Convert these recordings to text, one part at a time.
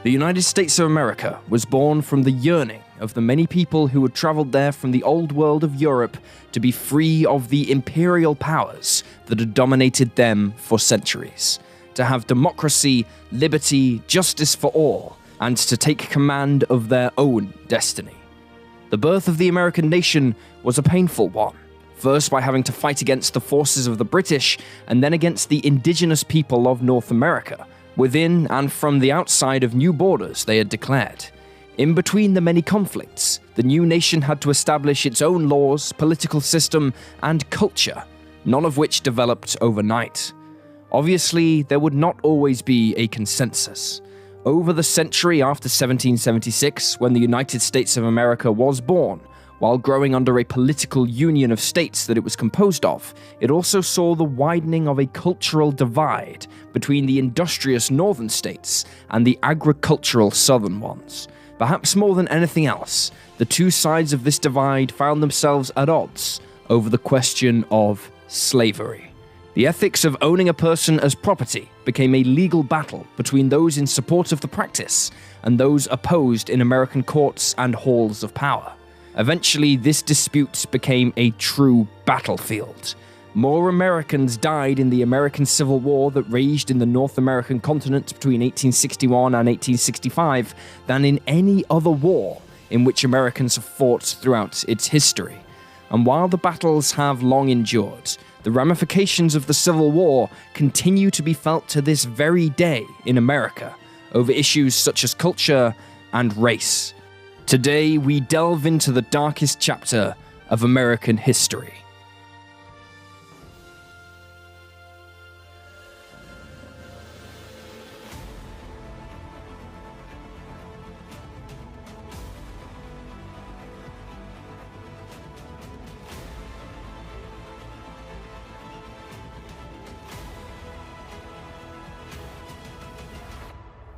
The United States of America was born from the yearning of the many people who had traveled there from the old world of Europe to be free of the imperial powers that had dominated them for centuries, to have democracy, liberty, justice for all, and to take command of their own destiny. The birth of the American nation was a painful one, first by having to fight against the forces of the British and then against the indigenous people of North America, within and from the outside of new borders they had declared. In between the many conflicts, the new nation had to establish its own laws, political system, and culture, none of which developed overnight. Obviously, there would not always be a consensus. Over the century after 1776, when the United States of America was born, while growing under a political union of states that it was composed of, it also saw the widening of a cultural divide between the industrious northern states and the agricultural southern ones. Perhaps more than anything else, the two sides of this divide found themselves at odds over the question of slavery. The ethics of owning a person as property became a legal battle between those in support of the practice and those opposed in American courts and halls of power. Eventually, this dispute became a true battlefield. More Americans died in the American Civil War that raged in the North American continent between 1861 and 1865 than in any other war in which Americans have fought throughout its history. And while the battles have long endured, the ramifications of the Civil War continue to be felt to this very day in America over issues such as culture and race. Today, we delve into the darkest chapter of American history.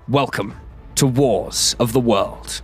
Welcome to Wars of the World.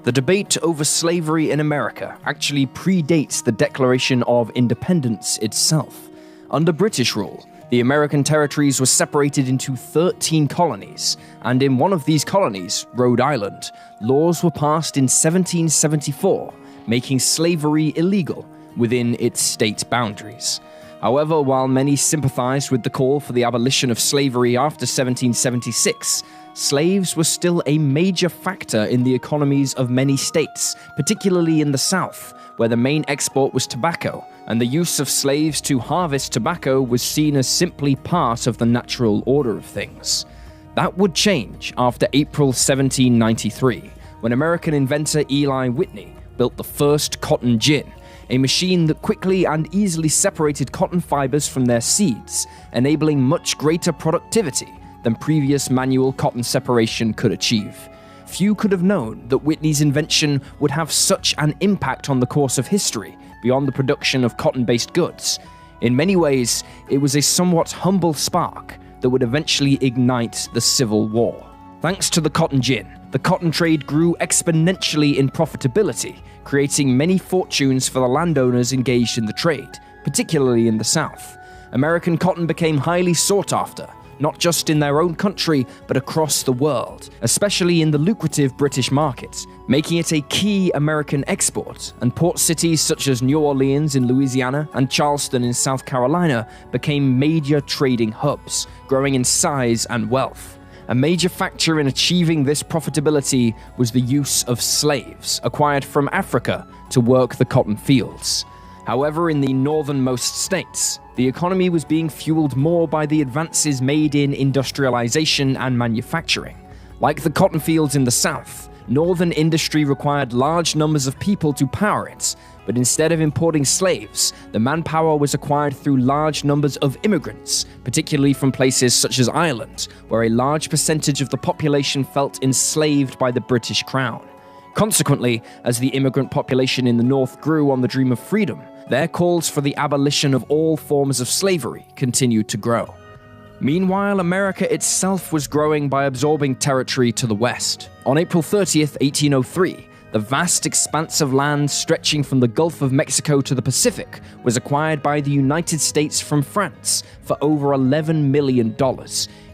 The debate over slavery in America actually predates the Declaration of Independence itself. Under British rule, the American territories were separated into 13 colonies, and in one of these colonies, Rhode Island, laws were passed in 1774, making slavery illegal within its state boundaries. However, while many sympathized with the call for the abolition of slavery after 1776, slaves were still a major factor in the economies of many states, particularly in the South, where the main export was tobacco, and the use of slaves to harvest tobacco was seen as simply part of the natural order of things. That would change after April 1793, when American inventor Eli Whitney built the first cotton gin, a machine that quickly and easily separated cotton fibers from their seeds, enabling much greater productivity than previous manual cotton separation could achieve. Few could have known that Whitney's invention would have such an impact on the course of history beyond the production of cotton-based goods. In many ways, it was a somewhat humble spark that would eventually ignite the Civil War. Thanks to the cotton gin, the cotton trade grew exponentially in profitability, creating many fortunes for the landowners engaged in the trade, particularly in the South. American cotton became highly sought after, not just in their own country, but across the world, especially in the lucrative British market, making it a key American export, and port cities such as New Orleans in Louisiana and Charleston in South Carolina became major trading hubs, growing in size and wealth. A major factor in achieving this profitability was the use of slaves acquired from Africa to work the cotton fields. However, in the northernmost states, the economy was being fueled more by the advances made in industrialization and manufacturing. Like the cotton fields in the South, northern industry required large numbers of people to power it, but instead of importing slaves, the manpower was acquired through large numbers of immigrants, particularly from places such as Ireland, where a large percentage of the population felt enslaved by the British Crown. Consequently, as the immigrant population in the North grew on the dream of freedom, their calls for the abolition of all forms of slavery continued to grow. Meanwhile, America itself was growing by absorbing territory to the west. On April 30th, 1803, The vast expanse of land stretching from the Gulf of Mexico to the Pacific was acquired by the United States from France for over $11 million,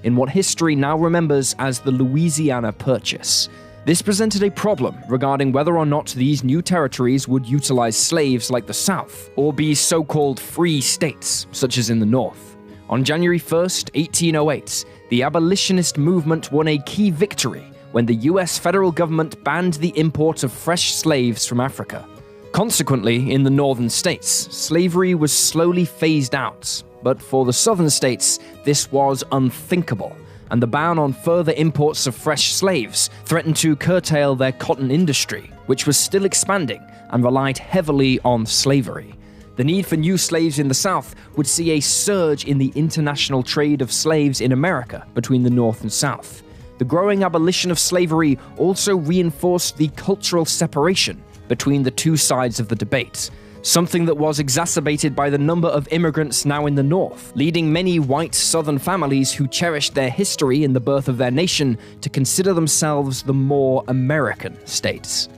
in what history now remembers as the Louisiana Purchase. This presented a problem regarding whether or not these new territories would utilize slaves like the South, or be so-called free states, such as in the North. On January 1st, 1808, the abolitionist movement won a key victory when the US federal government banned the import of fresh slaves from Africa. Consequently, in the northern states, slavery was slowly phased out, but for the southern states, this was unthinkable, and the ban on further imports of fresh slaves threatened to curtail their cotton industry, which was still expanding and relied heavily on slavery. The need for new slaves in the South would see a surge in the international trade of slaves in America between the North and South. The growing abolition of slavery also reinforced the cultural separation between the two sides of the debate, something that was exacerbated by the number of immigrants now in the North, leading many white Southern families who cherished their history in the birth of their nation to consider themselves the more American states.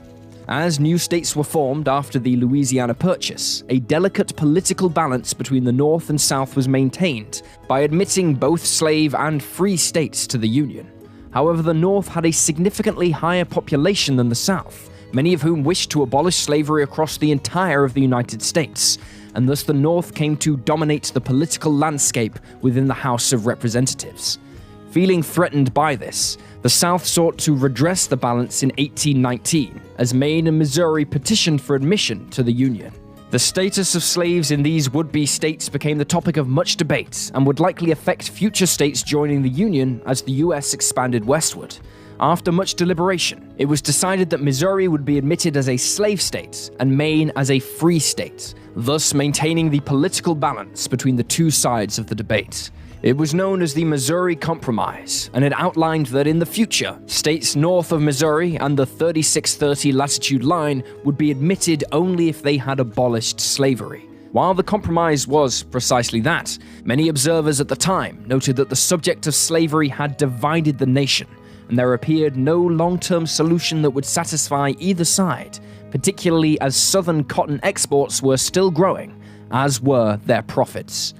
As new states were formed after the Louisiana Purchase, a delicate political balance between the North and South was maintained by admitting both slave and free states to the Union. However, the North had a significantly higher population than the South, many of whom wished to abolish slavery across the entire of the United States, and thus the North came to dominate the political landscape within the House of Representatives. Feeling threatened by this, the South sought to redress the balance in 1819, as Maine and Missouri petitioned for admission to the Union. The status of slaves in these would-be states became the topic of much debate and would likely affect future states joining the Union as the US expanded westward. After much deliberation, it was decided that Missouri would be admitted as a slave state and Maine as a free state, thus maintaining the political balance between the two sides of the debate. It was known as the Missouri Compromise, and it outlined that in the future, states north of Missouri and the 3630 latitude line would be admitted only if they had abolished slavery. While the compromise was precisely that, many observers at the time noted that the subject of slavery had divided the nation, and there appeared no long-term solution that would satisfy either side, particularly as Southern cotton exports were still growing, as were their profits.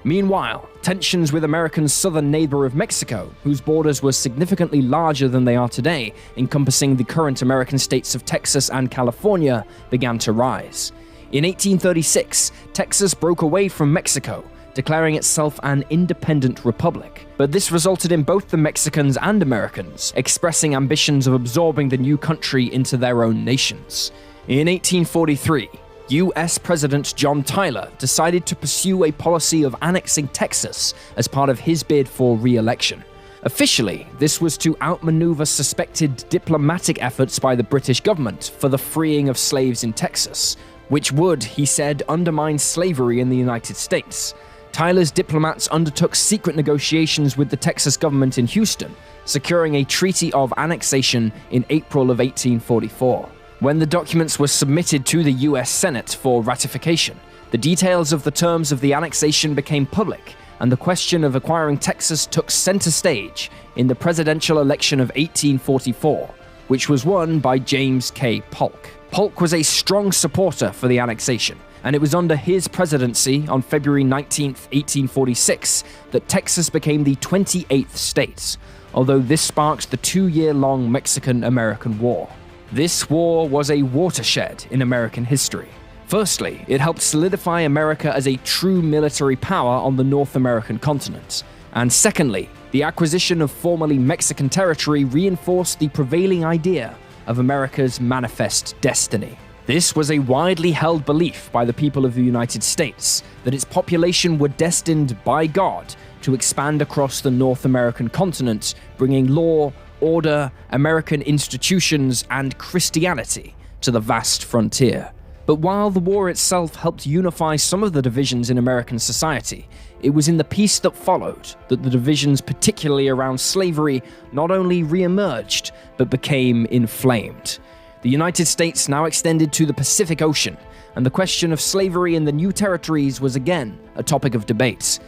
Meanwhile, tensions with America's southern neighbor of Mexico, whose borders were significantly larger than they are today, encompassing the current American states of Texas and California, began to rise. In 1836, Texas broke away from Mexico, declaring itself an independent republic. But this resulted in both the Mexicans and Americans expressing ambitions of absorbing the new country into their own nations. In 1843, US President John Tyler decided to pursue a policy of annexing Texas as part of his bid for re-election. Officially, this was to outmaneuver suspected diplomatic efforts by the British government for the freeing of slaves in Texas, which would, he said, undermine slavery in the United States. Tyler's diplomats undertook secret negotiations with the Texas government in Houston, securing a treaty of annexation in April of 1844. When the documents were submitted to the US Senate for ratification, the details of the terms of the annexation became public, and the question of acquiring Texas took center stage in the presidential election of 1844, which was won by James K. Polk. Polk was a strong supporter for the annexation, and it was under his presidency on February 19, 1846, that Texas became the 28th state, although this sparked the 2-year-long Mexican-American War. This war was a watershed in American history. Firstly, it helped solidify America as a true military power on the North American continent. And secondly, the acquisition of formerly Mexican territory reinforced the prevailing idea of America's manifest destiny. This was a widely held belief by the people of the United States that its population were destined by God to expand across the North American continent, bringing law, order, American institutions, and Christianity to the vast frontier. But while the war itself helped unify some of the divisions in American society, it was in the peace that followed that the divisions, particularly around slavery, not only re-emerged, but became inflamed. The United States now extended to the Pacific Ocean, and the question of slavery in the new territories was again a topic of debate.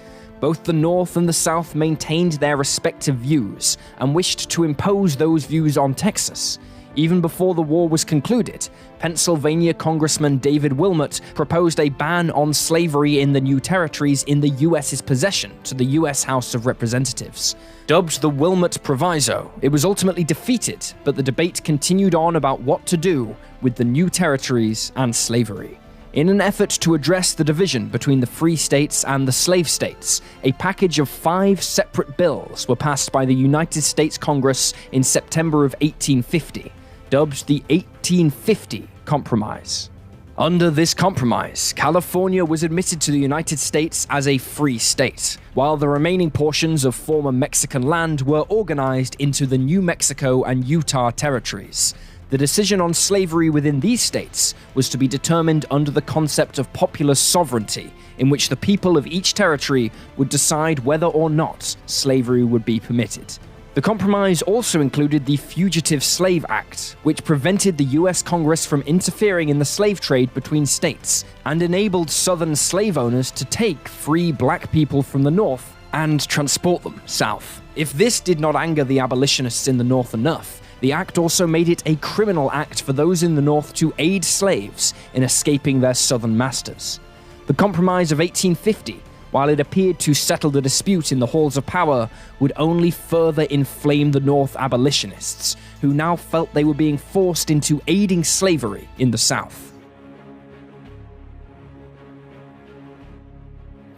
Both the North and the South maintained their respective views and wished to impose those views on Texas. Even before the war was concluded, Pennsylvania Congressman David Wilmot proposed a ban on slavery in the new territories in the U.S.'s possession to the U.S. House of Representatives. Dubbed the Wilmot Proviso, it was ultimately defeated, but the debate continued on about what to do with the new territories and slavery. In an effort to address the division between the free states and the slave states, a package of 5 separate bills were passed by the United States Congress in September of 1850, dubbed the 1850 Compromise. Under this compromise, California was admitted to the United States as a free state, while the remaining portions of former Mexican land were organized into the New Mexico and Utah territories. The decision on slavery within these states was to be determined under the concept of popular sovereignty, in which the people of each territory would decide whether or not slavery would be permitted. The compromise also included the Fugitive Slave Act, which prevented the U.S. Congress from interfering in the slave trade between states, and enabled Southern slave owners to take free black people from the North and transport them south. If this did not anger the abolitionists in the North enough, the act also made it a criminal act for those in the North to aid slaves in escaping their Southern masters. The Compromise of 1850, while it appeared to settle the dispute in the halls of power, would only further inflame the North abolitionists, who now felt they were being forced into aiding slavery in the South.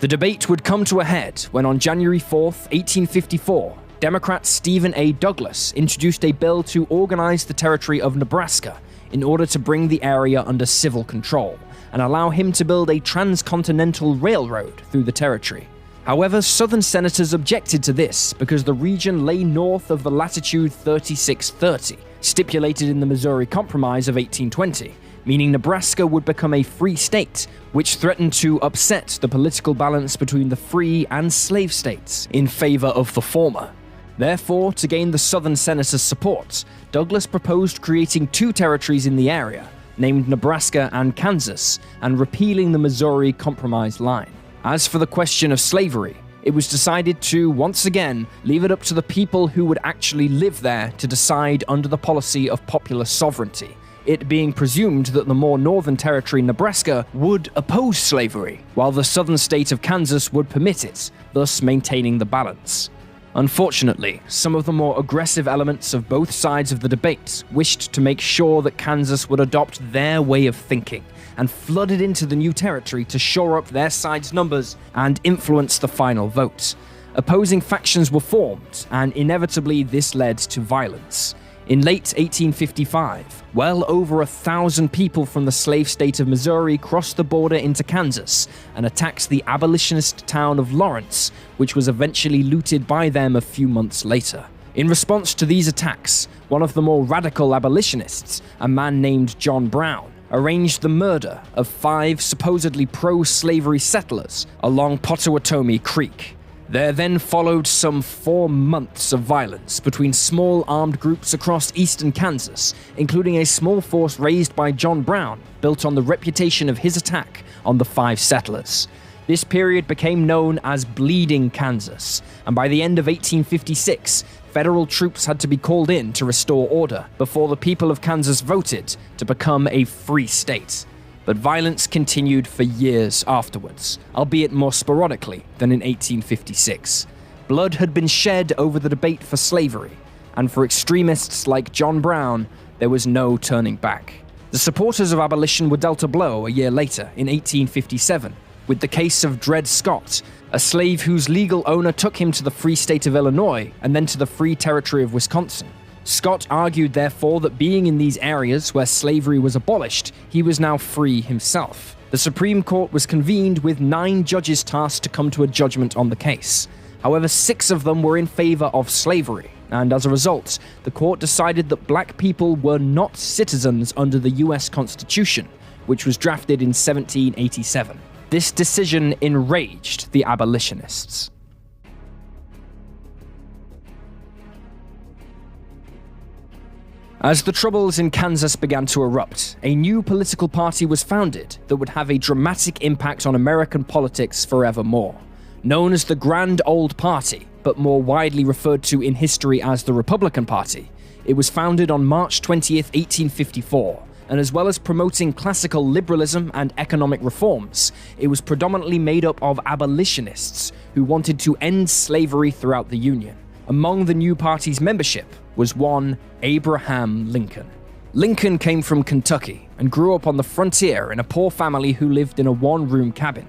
The debate would come to a head when on January 4th, 1854, Democrat Stephen A. Douglas introduced a bill to organize the territory of Nebraska in order to bring the area under civil control and allow him to build a transcontinental railroad through the territory. However, Southern senators objected to this because the region lay north of the latitude 3630, stipulated in the Missouri Compromise of 1820, meaning Nebraska would become a free state, which threatened to upset the political balance between the free and slave states in favor of the former. Therefore, to gain the Southern senators' support, Douglas proposed creating 2 territories in the area, named Nebraska and Kansas, and repealing the Missouri Compromise line. As for the question of slavery, it was decided to, once again, leave it up to the people who would actually live there to decide under the policy of popular sovereignty, it being presumed that the more northern territory, Nebraska, would oppose slavery, while the southern state of Kansas would permit it, thus maintaining the balance. Unfortunately, some of the more aggressive elements of both sides of the debate wished to make sure that Kansas would adopt their way of thinking, and flooded into the new territory to shore up their side's numbers and influence the final vote. Opposing factions were formed, and inevitably this led to violence. In late 1855, well over 1,000 people from the slave state of Missouri crossed the border into Kansas and attacked the abolitionist town of Lawrence, which was eventually looted by them a few months later. In response to these attacks, one of the more radical abolitionists, a man named John Brown, arranged the murder of 5 supposedly pro-slavery settlers along Pottawatomie Creek. There then followed some 4 months of violence between small armed groups across eastern Kansas, including a small force raised by John Brown, built on the reputation of his attack on the 5 settlers. This period became known as Bleeding Kansas, and by the end of 1856, federal troops had to be called in to restore order before the people of Kansas voted to become a free state. But violence continued for years afterwards, albeit more sporadically than in 1856. Blood had been shed over the debate for slavery, and for extremists like John Brown, there was no turning back. The supporters of abolition were dealt a blow a year later, in 1857, with the case of Dred Scott, a slave whose legal owner took him to the free state of Illinois and then to the free territory of Wisconsin. Scott argued, therefore, that being in these areas where slavery was abolished, he was now free himself. The Supreme Court was convened with 9 judges tasked to come to a judgment on the case. However, 6 of them were in favor of slavery, and as a result, the court decided that black people were not citizens under the U.S. Constitution, which was drafted in 1787. This decision enraged the abolitionists. As the troubles in Kansas began to erupt, a new political party was founded that would have a dramatic impact on American politics forevermore. Known as the Grand Old Party, but more widely referred to in history as the Republican Party, it was founded on March 20th, 1854, and as well as promoting classical liberalism and economic reforms, it was predominantly made up of abolitionists who wanted to end slavery throughout the Union. Among the new party's membership was one Abraham Lincoln. Lincoln came from Kentucky and grew up on the frontier in a poor family who lived in a one-room cabin.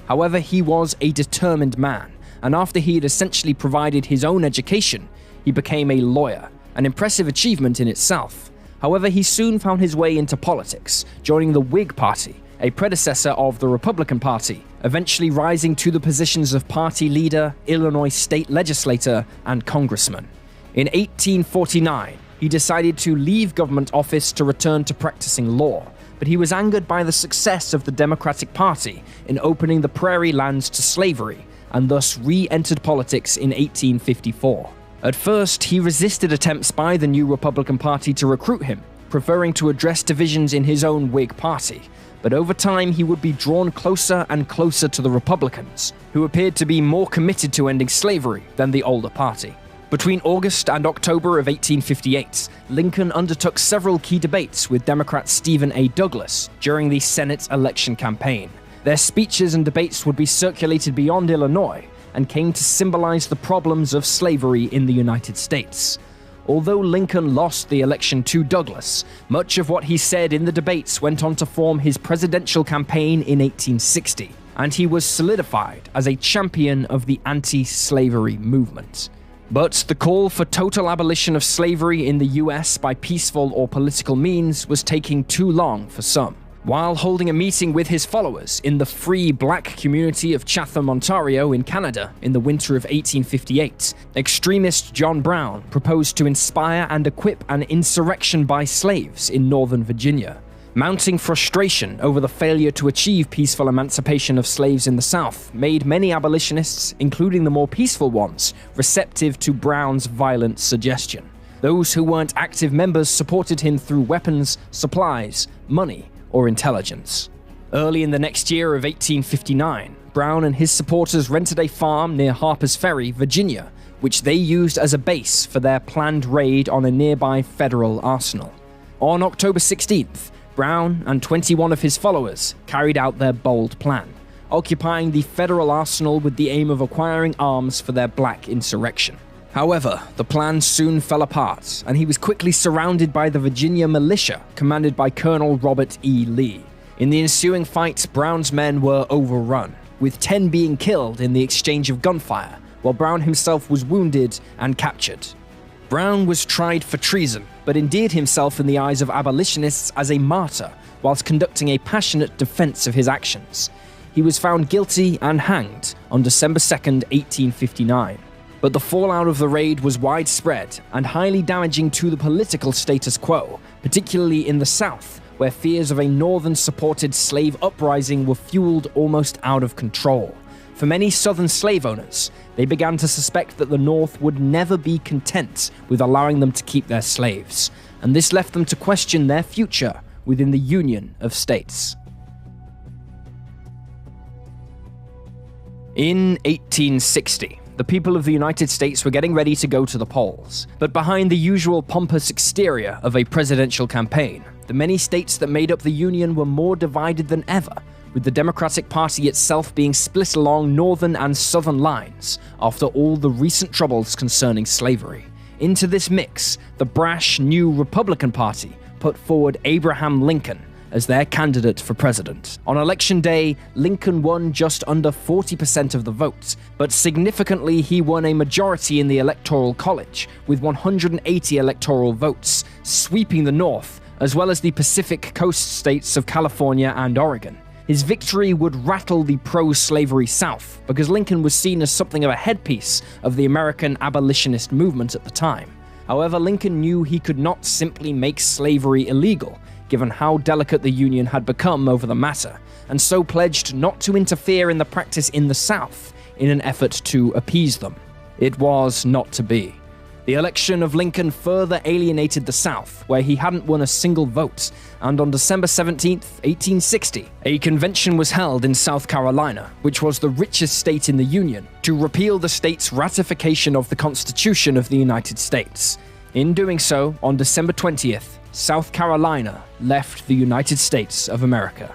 However, he was a determined man, and after he had essentially provided his own education, he became a lawyer, an impressive achievement in itself. However, he soon found his way into politics, joining the Whig Party, a predecessor of the Republican Party, eventually rising to the positions of party leader, Illinois state legislator, and congressman. In 1849, he decided to leave government office to return to practicing law, but he was angered by the success of the Democratic Party in opening the prairie lands to slavery, and thus re-entered politics in 1854. At first, he resisted attempts by the new Republican Party to recruit him, preferring to address divisions in his own Whig Party. But over time, he would be drawn closer and closer to the Republicans, who appeared to be more committed to ending slavery than the older party. Between August and October of 1858, Lincoln undertook several key debates with Democrat Stephen A. Douglas during the Senate election campaign. Their speeches and debates would be circulated beyond Illinois and came to symbolize the problems of slavery in the United States. Although Lincoln lost the election to Douglas, much of what he said in the debates went on to form his presidential campaign in 1860, and he was solidified as a champion of the anti-slavery movement. But the call for total abolition of slavery in the US by peaceful or political means was taking too long for some. While holding a meeting with his followers in the free black community of Chatham, Ontario in Canada in the winter of 1858, extremist John Brown proposed to inspire and equip an insurrection by slaves in Northern Virginia. Mounting frustration over the failure to achieve peaceful emancipation of slaves in the South made many abolitionists, including the more peaceful ones, receptive to Brown's violent suggestion. Those who weren't active members supported him through weapons, supplies, money, or intelligence. Early in the next year of 1859, Brown and his supporters rented a farm near Harper's Ferry, Virginia, which they used as a base for their planned raid on a nearby federal arsenal. On October 16th, Brown and 21 of his followers carried out their bold plan, occupying the federal arsenal with the aim of acquiring arms for their black insurrection. However, the plan soon fell apart, and he was quickly surrounded by the Virginia militia, commanded by Colonel Robert E. Lee. In the ensuing fight, Brown's men were overrun, with 10 being killed in the exchange of gunfire, while Brown himself was wounded and captured. Brown was tried for treason, but endeared himself in the eyes of abolitionists as a martyr, whilst conducting a passionate defense of his actions. He was found guilty and hanged on December 2nd, 1859. But the fallout of the raid was widespread and highly damaging to the political status quo, particularly in the South, where fears of a Northern-supported slave uprising were fueled almost out of control. For many Southern slave owners, they began to suspect that the North would never be content with allowing them to keep their slaves, and this left them to question their future within the Union of States. In 1860, the people of the United States were getting ready to go to the polls, but behind the usual pompous exterior of a presidential campaign, the many states that made up the Union were more divided than ever, with the Democratic Party itself being split along northern and southern lines after all the recent troubles concerning slavery. Into this mix, the brash new Republican Party put forward Abraham Lincoln as their candidate for president. On election day, Lincoln won just under 40% of the vote, but significantly he won a majority in the Electoral College, with 180 electoral votes, sweeping the North, as well as the Pacific Coast states of California and Oregon. His victory would rattle the pro-slavery South, because Lincoln was seen as something of a headpiece of the American abolitionist movement at the time. However, Lincoln knew he could not simply make slavery illegal, given how delicate the Union had become over the matter, and so pledged not to interfere in the practice in the South in an effort to appease them. It was not to be. The election of Lincoln further alienated the South, where he hadn't won a single vote, and on December 17, 1860, a convention was held in South Carolina, which was the richest state in the Union, to repeal the state's ratification of the Constitution of the United States. In doing so, on December 20th, South Carolina left the United States of America.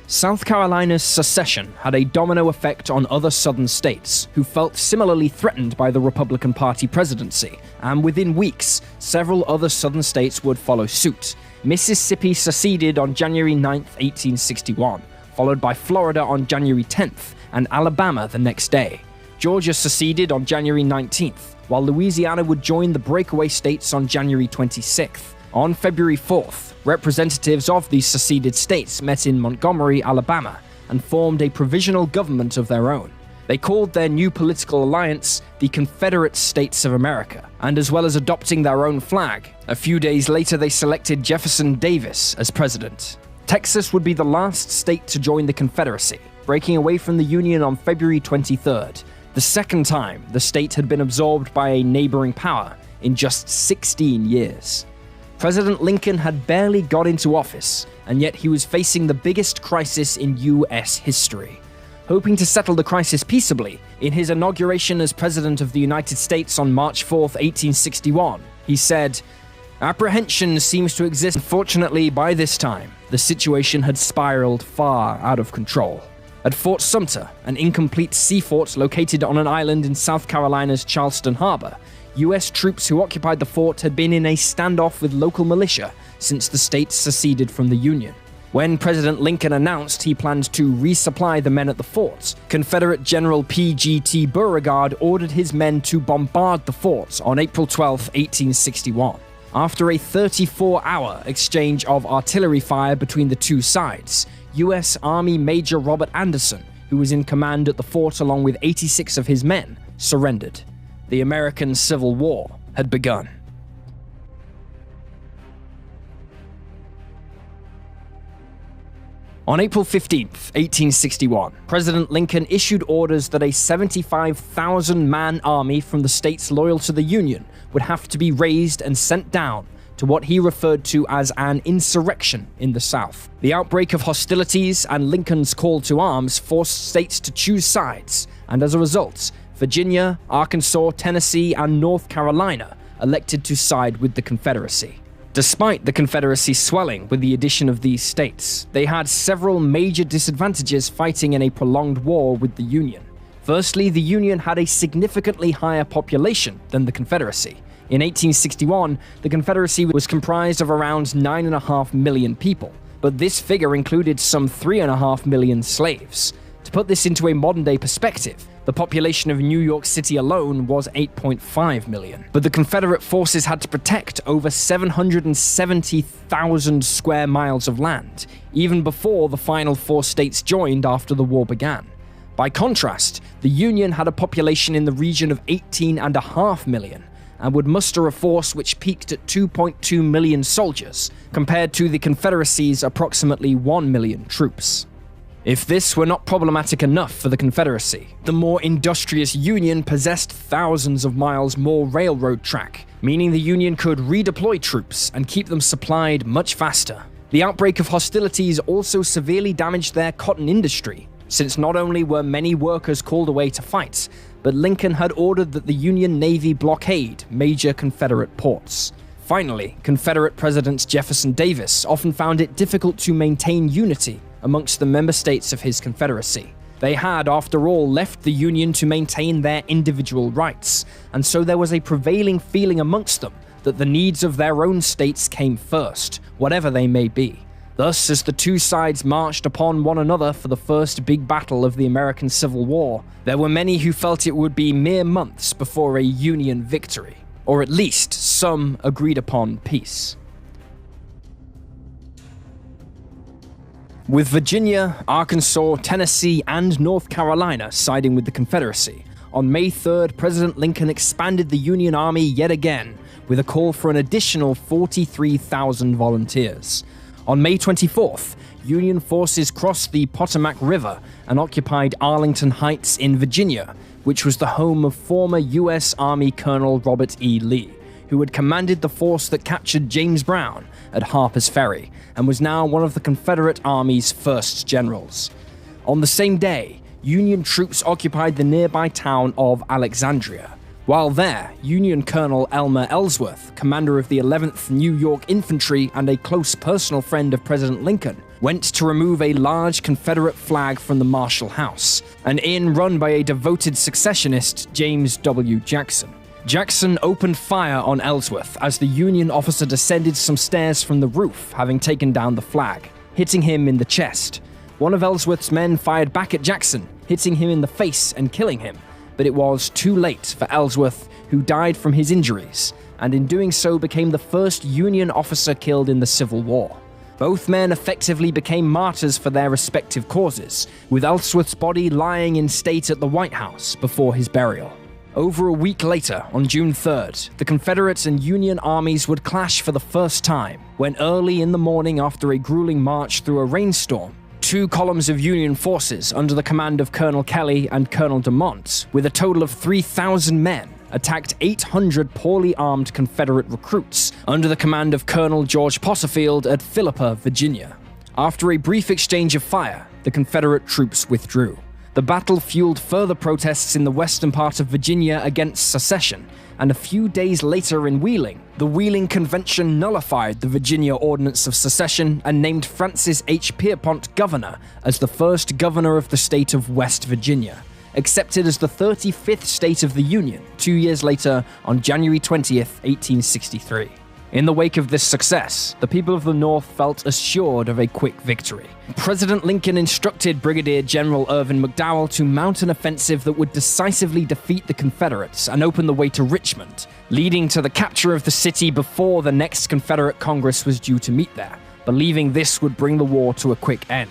South Carolina's secession had a domino effect on other southern states, who felt similarly threatened by the Republican Party presidency, and within weeks, several other southern states would follow suit. Mississippi seceded on January 9, 1861, followed by Florida on January 10th, and Alabama the next day. Georgia seceded on January 19th, while Louisiana would join the breakaway states on January 26th. On February 4th, representatives of these seceded states met in Montgomery, Alabama, and formed a provisional government of their own. They called their new political alliance the Confederate States of America, and as well as adopting their own flag, a few days later they selected Jefferson Davis as president. Texas would be the last state to join the Confederacy, breaking away from the Union on February 23rd, the second time the state had been absorbed by a neighboring power in just 16 years. President Lincoln had barely got into office, and yet he was facing the biggest crisis in U.S. history. Hoping to settle the crisis peaceably, in his inauguration as President of the United States on March 4, 1861, he said, "Apprehension seems to exist. Unfortunately, by this time, the situation had spiraled far out of control. At Fort Sumter, an incomplete sea fort located on an island in South Carolina's Charleston Harbor, U.S. troops who occupied the fort had been in a standoff with local militia since the state seceded from the Union. When President Lincoln announced he planned to resupply the men at the fort, Confederate General P.G.T. Beauregard ordered his men to bombard the fort on April 12, 1861. After a 34-hour exchange of artillery fire between the two sides, U.S. Army Major Robert Anderson, who was in command at the fort along with 86 of his men, surrendered. The American Civil War had begun. On April 15, 1861, President Lincoln issued orders that a 75,000-man army from the states loyal to the Union would have to be raised and sent down to what he referred to as an insurrection in the South. The outbreak of hostilities and Lincoln's call to arms forced states to choose sides, and as a result, Virginia, Arkansas, Tennessee, and North Carolina elected to side with the Confederacy. Despite the Confederacy swelling with the addition of these states, they had several major disadvantages fighting in a prolonged war with the Union. Firstly, the Union had a significantly higher population than the Confederacy. In 1861, the Confederacy was comprised of around 9.5 million people, but this figure included some 3.5 million slaves. To put this into a modern-day perspective, the population of New York City alone was 8.5 million, but the Confederate forces had to protect over 770,000 square miles of land, even before the final 4 states joined after the war began. By contrast, the Union had a population in the region of 18.5 million, and would muster a force which peaked at 2.2 million soldiers, compared to the Confederacy's approximately 1 million troops. If this were not problematic enough for the Confederacy, the more industrious Union possessed thousands of miles more railroad track, meaning the Union could redeploy troops and keep them supplied much faster. The outbreak of hostilities also severely damaged their cotton industry, since not only were many workers called away to fight, but Lincoln had ordered that the Union Navy blockade major Confederate ports. Finally, Confederate President Jefferson Davis often found it difficult to maintain unity amongst the member states of his Confederacy. They had, after all, left the Union to maintain their individual rights, and so there was a prevailing feeling amongst them that the needs of their own states came first, whatever they may be. Thus, as the two sides marched upon one another for the first big battle of the American Civil War, there were many who felt it would be mere months before a Union victory, or at least some agreed-upon peace. With Virginia, Arkansas, Tennessee, and North Carolina siding with the Confederacy, on May 3rd, President Lincoln expanded the Union Army yet again, with a call for an additional 43,000 volunteers. On May 24th, Union forces crossed the Potomac River and occupied Arlington Heights in Virginia, which was the home of former U.S. Army Colonel Robert E. Lee, who had commanded the force that captured James Brown at Harper's Ferry and was now one of the Confederate Army's first generals. On the same day, Union troops occupied the nearby town of Alexandria. While there, Union Colonel Elmer Ellsworth, commander of the 11th New York Infantry and a close personal friend of President Lincoln, went to remove a large Confederate flag from the Marshall House, an inn run by a devoted secessionist, James W. Jackson. Jackson opened fire on Ellsworth as the Union officer descended some stairs from the roof, having taken down the flag, hitting him in the chest. One of Ellsworth's men fired back at Jackson, hitting him in the face and killing him, but it was too late for Ellsworth, who died from his injuries, and in doing so became the first Union officer killed in the Civil War. Both men effectively became martyrs for their respective causes, with Ellsworth's body lying in state at the White House before his burial. Over a week later, on June 3rd, the Confederate and Union armies would clash for the first time, when early in the morning after a grueling march through a rainstorm, two columns of Union forces under the command of Colonel Kelly and Colonel Dumont, with a total of 3,000 men, attacked 800 poorly armed Confederate recruits under the command of Colonel George Potterfield at Philippa, Virginia. After a brief exchange of fire, the Confederate troops withdrew. The battle fueled further protests in the western part of Virginia against secession, and a few days later in Wheeling, the Wheeling Convention nullified the Virginia Ordinance of Secession and named Francis H. Pierpont governor as the first governor of the state of West Virginia, accepted as the 35th state of the Union 2 years later on January 20th, 1863. In the wake of this success, the people of the North felt assured of a quick victory. President Lincoln instructed Brigadier General Irvin McDowell to mount an offensive that would decisively defeat the Confederates and open the way to Richmond, leading to the capture of the city before the next Confederate Congress was due to meet there, believing this would bring the war to a quick end.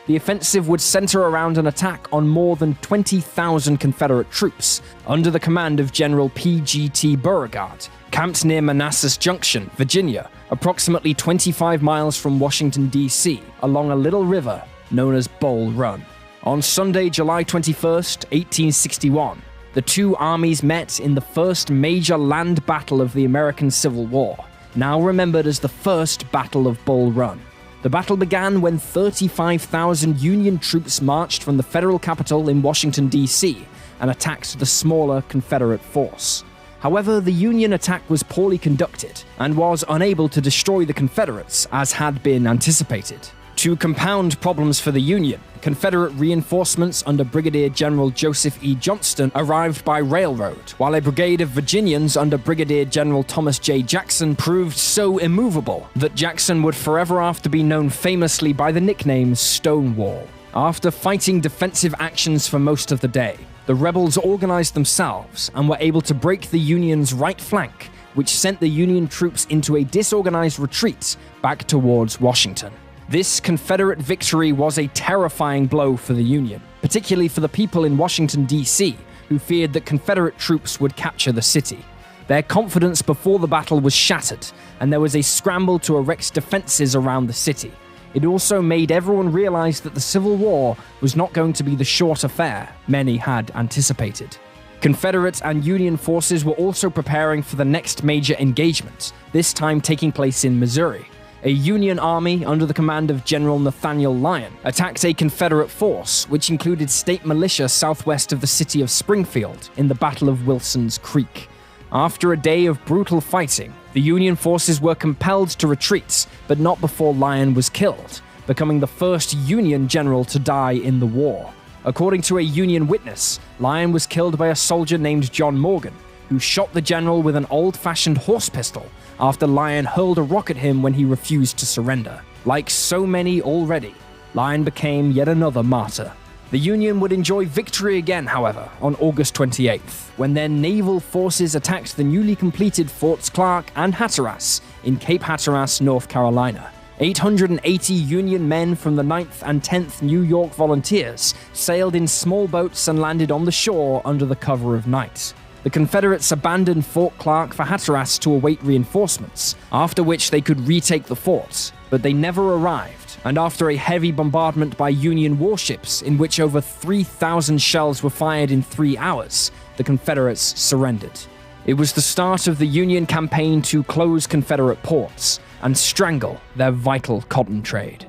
The offensive would center around an attack on more than 20,000 Confederate troops under the command of General P.G.T. Beauregard, camped near Manassas Junction, Virginia, approximately 25 miles from Washington, D.C., along a little river known as Bull Run. On Sunday, July 21st, 1861, the two armies met in the first major land battle of the American Civil War, now remembered as the First Battle of Bull Run. The battle began when 35,000 Union troops marched from the federal capital in Washington, D.C., and attacked the smaller Confederate force. However, the Union attack was poorly conducted and was unable to destroy the Confederates as had been anticipated. To compound problems for the Union, Confederate reinforcements under Brigadier General Joseph E. Johnston arrived by railroad, while a brigade of Virginians under Brigadier General Thomas J. Jackson proved so immovable that Jackson would forever after be known famously by the nickname Stonewall. After fighting defensive actions for most of the day, the rebels organized themselves and were able to break the Union's right flank, which sent the Union troops into a disorganized retreat back towards Washington. This Confederate victory was a terrifying blow for the Union, particularly for the people in Washington, D.C., who feared that Confederate troops would capture the city. Their confidence before the battle was shattered, and there was a scramble to erect defenses around the city. It also made everyone realize that the Civil War was not going to be the short affair many had anticipated. Confederate and Union forces were also preparing for the next major engagement, this time taking place in Missouri. A Union army under the command of General Nathaniel Lyon attacked a Confederate force, which included state militia southwest of the city of Springfield in the Battle of Wilson's Creek. After a day of brutal fighting, the Union forces were compelled to retreat, but not before Lyon was killed, becoming the first Union general to die in the war. According to a Union witness, Lyon was killed by a soldier named John Morgan, who shot the general with an old-fashioned horse pistol after Lyon hurled a rock at him when he refused to surrender. Like so many already, Lyon became yet another martyr. The Union would enjoy victory again, however, on August 28th, when their naval forces attacked the newly completed Forts Clark and Hatteras in Cape Hatteras, North Carolina. 880 Union men from the 9th and 10th New York Volunteers sailed in small boats and landed on the shore under the cover of night. The Confederates abandoned Fort Clark for Hatteras to await reinforcements, after which they could retake the fort. but they never arrived, and after a heavy bombardment by Union warships in which over 3,000 shells were fired in 3 hours, the Confederates surrendered. It was the start of the Union campaign to close Confederate ports and strangle their vital cotton trade.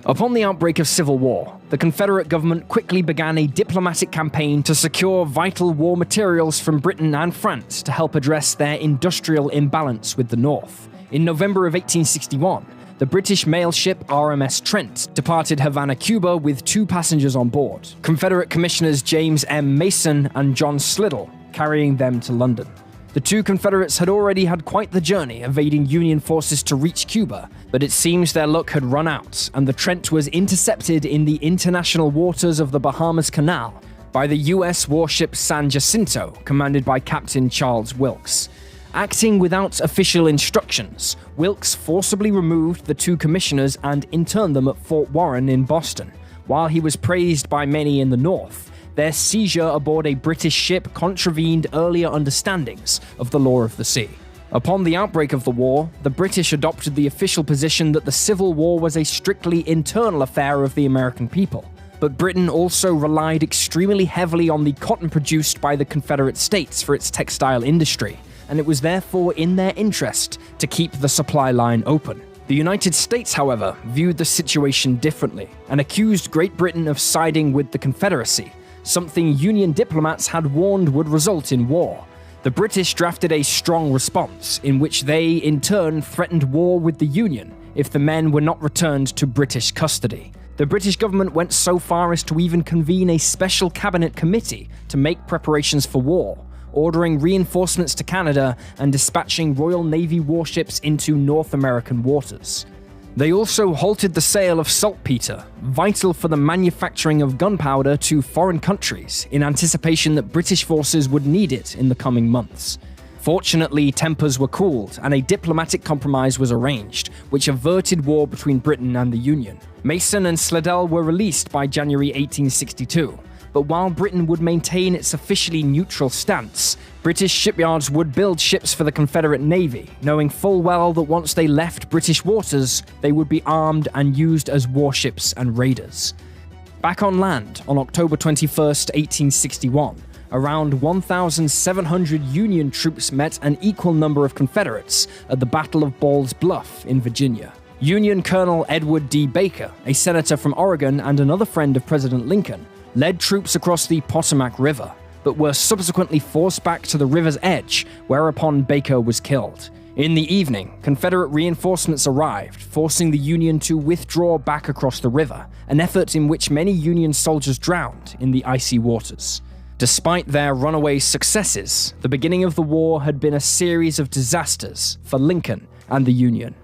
Upon the outbreak of civil war, the Confederate government quickly began a diplomatic campaign to secure vital war materials from Britain and France to help address their industrial imbalance with the North. In November of 1861, the British mail ship RMS Trent departed Havana, Cuba with 2 passengers on board, Confederate Commissioners James M. Mason and John Slidell, carrying them to London. The 2 Confederates had already had quite the journey evading Union forces to reach Cuba, but it seems their luck had run out, and the Trent was intercepted in the international waters of the Bahamas Canal by the U.S. warship San Jacinto, commanded by Captain Charles Wilkes. Acting without official instructions, Wilkes forcibly removed the 2 commissioners and interned them at Fort Warren in Boston. While he was praised by many in the North, their seizure aboard a British ship contravened earlier understandings of the law of the sea. Upon the outbreak of the war, the British adopted the official position that the Civil War was a strictly internal affair of the American people. But Britain also relied extremely heavily on the cotton produced by the Confederate States for its textile industry, and it was therefore in their interest to keep the supply line open. The United States, however, viewed the situation differently and accused Great Britain of siding with the Confederacy, something Union diplomats had warned would result in war. The British drafted a strong response, in which they, in turn, threatened war with the Union if the men were not returned to British custody. The British government went so far as to even convene a special cabinet committee to make preparations for war, ordering reinforcements to Canada and dispatching Royal Navy warships into North American waters. They also halted the sale of saltpeter, vital for the manufacturing of gunpowder, to foreign countries, in anticipation that British forces would need it in the coming months. Fortunately, tempers were cooled, and a diplomatic compromise was arranged, which averted war between Britain and the Union. Mason and Slidell were released by January 1862, but while Britain would maintain its officially neutral stance, British shipyards would build ships for the Confederate Navy, knowing full well that once they left British waters, they would be armed and used as warships and raiders. Back on land, on October 21, 1861, around 1,700 Union troops met an equal number of Confederates at the Battle of Ball's Bluff in Virginia. Union Colonel Edward D. Baker, a senator from Oregon and another friend of President Lincoln, led troops across the Potomac River, but were subsequently forced back to the river's edge, whereupon Baker was killed. In the evening, Confederate reinforcements arrived, forcing the Union to withdraw back across the river, an effort in which many Union soldiers drowned in the icy waters. Despite their runaway successes, the beginning of the war had been a series of disasters for Lincoln and the Union.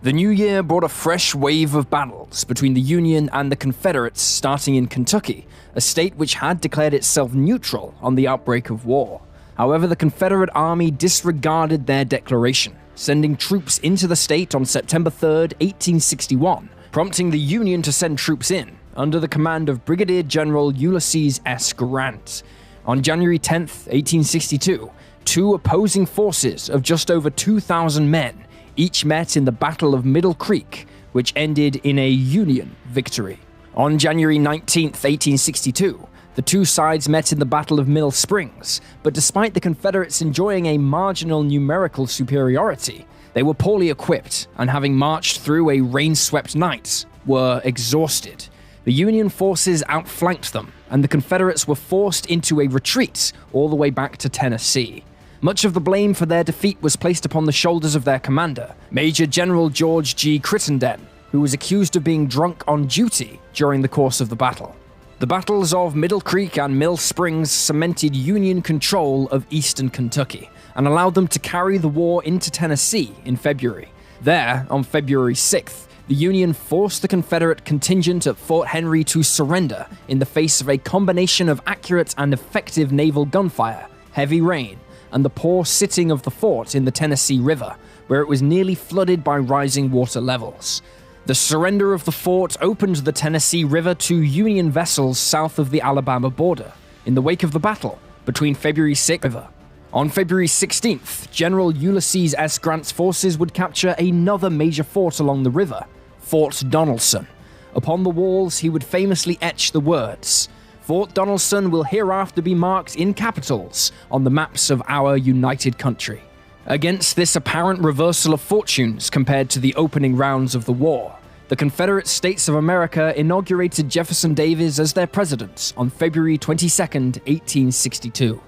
The new year brought a fresh wave of battles between the Union and the Confederates, starting in Kentucky, a state which had declared itself neutral on the outbreak of war. However, the Confederate Army disregarded their declaration, sending troops into the state on September 3, 1861, prompting the Union to send troops in, under the command of Brigadier General Ulysses S. Grant. On January 10, 1862, 2 opposing forces of just over 2,000 men each met in the Battle of Middle Creek, which ended in a Union victory. On January 19, 1862, the 2 sides met in the Battle of Mill Springs, but despite the Confederates enjoying a marginal numerical superiority, they were poorly equipped, and having marched through a rain-swept night, were exhausted. The Union forces outflanked them, and the Confederates were forced into a retreat all the way back to Tennessee. Much of the blame for their defeat was placed upon the shoulders of their commander, Major General George G. Crittenden, who was accused of being drunk on duty during the course of the battle. The battles of Middle Creek and Mill Springs cemented Union control of eastern Kentucky and allowed them to carry the war into Tennessee in February. There, on February 6th, the Union forced the Confederate contingent at Fort Henry to surrender in the face of a combination of accurate and effective naval gunfire, heavy rain, and the poor sitting of the fort in the Tennessee River, where it was nearly flooded by rising water levels. The surrender of the fort opened the Tennessee River to Union vessels south of the Alabama border. In the wake of the battle, between February 6th. On February 16th, General Ulysses S. Grant's forces would capture another major fort along the river, Fort Donelson. Upon the walls, he would famously etch the words, "Fort Donelson will hereafter be marked in capitals on the maps of our united country." Against this apparent reversal of fortunes compared to the opening rounds of the war, the Confederate States of America inaugurated Jefferson Davis as their president on February 22, 1862.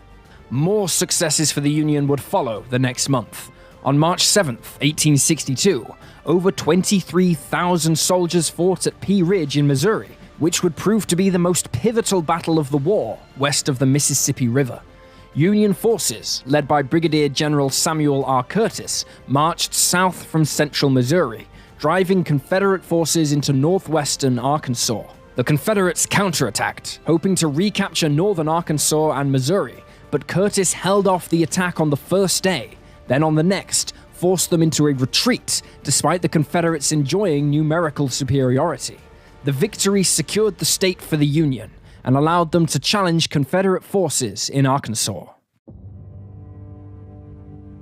More successes for the Union would follow the next month. On March 7, 1862, over 23,000 soldiers fought at Pea Ridge in Missouri, which would prove to be the most pivotal battle of the war west of the Mississippi River. Union forces, led by Brigadier General Samuel R. Curtis, marched south from central Missouri, driving Confederate forces into northwestern Arkansas. The Confederates counterattacked, hoping to recapture northern Arkansas and Missouri, but Curtis held off the attack on the first day, then on the next, forced them into a retreat, despite the Confederates enjoying numerical superiority. The victory secured the state for the Union, and allowed them to challenge Confederate forces in Arkansas.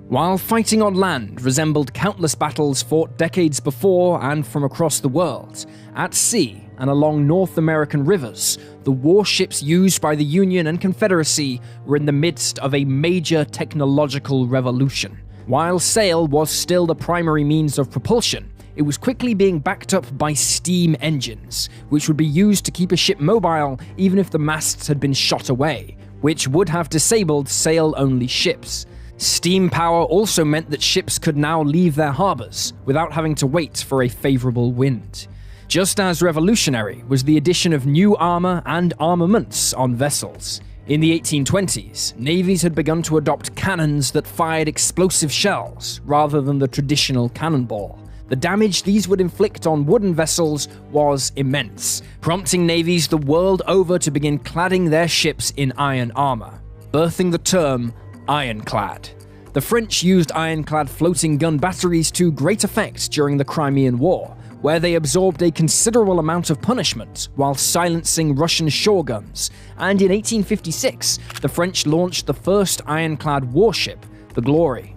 While fighting on land resembled countless battles fought decades before and from across the world, at sea and along North American rivers, the warships used by the Union and Confederacy were in the midst of a major technological revolution. While sail was still the primary means of propulsion, it was quickly being backed up by steam engines, which would be used to keep a ship mobile even if the masts had been shot away, which would have disabled sail-only ships. Steam power also meant that ships could now leave their harbors without having to wait for a favorable wind. Just as revolutionary was the addition of new armor and armaments on vessels. In the 1820s, navies had begun to adopt cannons that fired explosive shells rather than the traditional cannonball. The damage these would inflict on wooden vessels was immense, prompting navies the world over to begin cladding their ships in iron armor, birthing the term ironclad. The French used ironclad floating gun batteries to great effect during the Crimean War, where they absorbed a considerable amount of punishment while silencing Russian shore guns, and in 1856, the French launched the first ironclad warship, the Glory.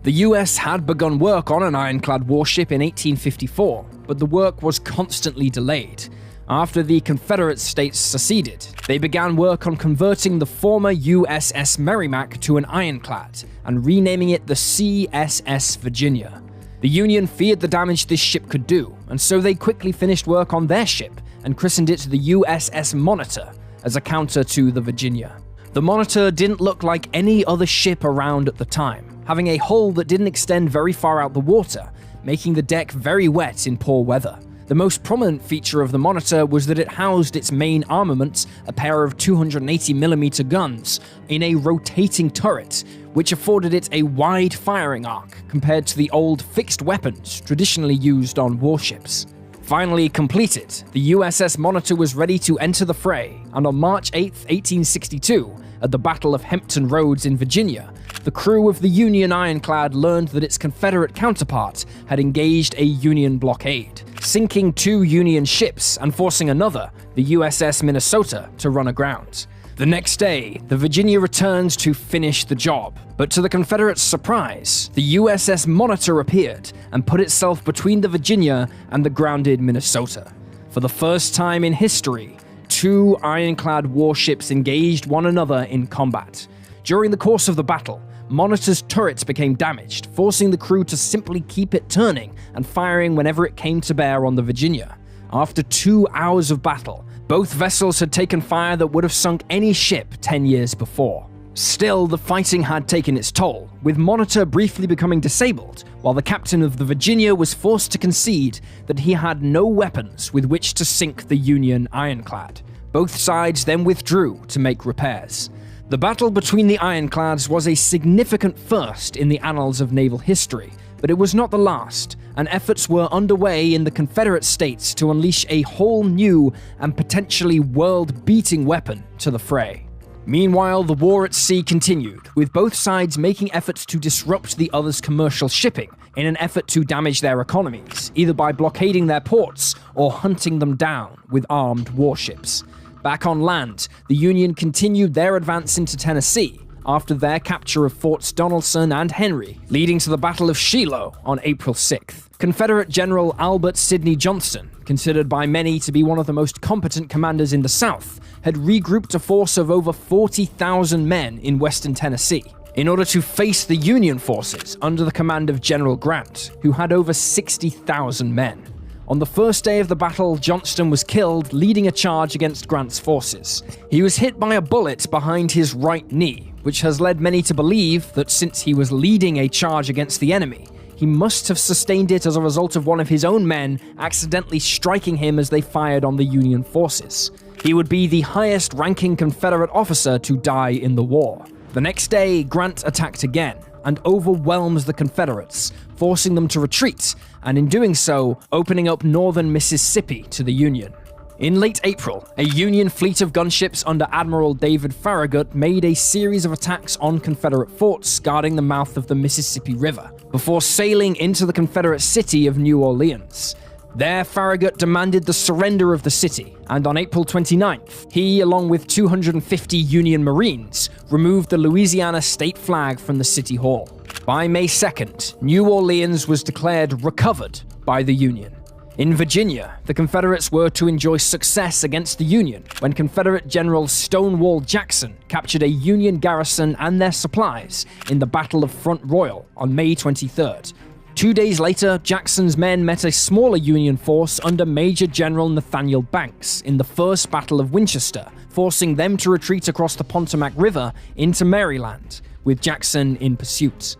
The US had begun work on an ironclad warship in 1854, but the work was constantly delayed. After the Confederate States seceded, they began work on converting the former USS Merrimack to an ironclad and renaming it the CSS Virginia. The Union feared the damage this ship could do, and so they quickly finished work on their ship and christened it the USS Monitor as a counter to the Virginia. The Monitor didn't look like any other ship around at the time, having a hull that didn't extend very far out the water, making the deck very wet in poor weather. The most prominent feature of the Monitor was that it housed its main armament, a pair of 280mm guns, in a rotating turret, which afforded it a wide firing arc compared to the old fixed weapons traditionally used on warships. Finally completed, the USS Monitor was ready to enter the fray, and on March 8, 1862, at the Battle of Hampton Roads in Virginia, the crew of the Union ironclad learned that its Confederate counterpart had engaged a Union blockade, sinking 2 Union ships and forcing another, the USS Minnesota, to run aground. The next day, the Virginia returned to finish the job, but to the Confederates' surprise, the USS Monitor appeared and put itself between the Virginia and the grounded Minnesota. For the first time in history, 2 ironclad warships engaged one another in combat. During the course of the battle, Monitor's turrets became damaged, forcing the crew to simply keep it turning and firing whenever it came to bear on the Virginia. After 2 hours of battle, both vessels had taken fire that would have sunk any ship 10 years before. Still, the fighting had taken its toll, with Monitor briefly becoming disabled, while the captain of the Virginia was forced to concede that he had no weapons with which to sink the Union ironclad. Both sides then withdrew to make repairs. The battle between the ironclads was a significant first in the annals of naval history, but it was not the last, and efforts were underway in the Confederate States to unleash a whole new and potentially world-beating weapon to the fray. Meanwhile, the war at sea continued, with both sides making efforts to disrupt the other's commercial shipping in an effort to damage their economies, either by blockading their ports or hunting them down with armed warships. Back on land, the Union continued their advance into Tennessee after their capture of Forts Donelson and Henry, leading to the Battle of Shiloh on April 6th. Confederate General Albert Sidney Johnston, considered by many to be one of the most competent commanders in the South, had regrouped a force of over 40,000 men in western Tennessee in order to face the Union forces under the command of General Grant, who had over 60,000 men. On the first day of the battle, Johnston was killed leading a charge against Grant's forces. He was hit by a bullet behind his right knee, which has led many to believe that since he was leading a charge against the enemy, he must have sustained it as a result of one of his own men accidentally striking him as they fired on the Union forces. He would be the highest-ranking Confederate officer to die in the war. The next day, Grant attacked again and overwhelms the Confederates, forcing them to retreat, and in doing so, opening up northern Mississippi to the Union. In late April, a Union fleet of gunships under Admiral David Farragut made a series of attacks on Confederate forts guarding the mouth of the Mississippi River, before sailing into the Confederate city of New Orleans. There, Farragut demanded the surrender of the city, and on April 29th, he, along with 250 Union Marines, removed the Louisiana state flag from the city hall. By May 2nd, New Orleans was declared recovered by the Union. In Virginia, the Confederates were to enjoy success against the Union when Confederate General Stonewall Jackson captured a Union garrison and their supplies in the Battle of Front Royal on May 23rd. 2 days later, Jackson's men met a smaller Union force under Major General Nathaniel Banks in the First Battle of Winchester, forcing them to retreat across the Potomac River into Maryland, with Jackson in pursuit.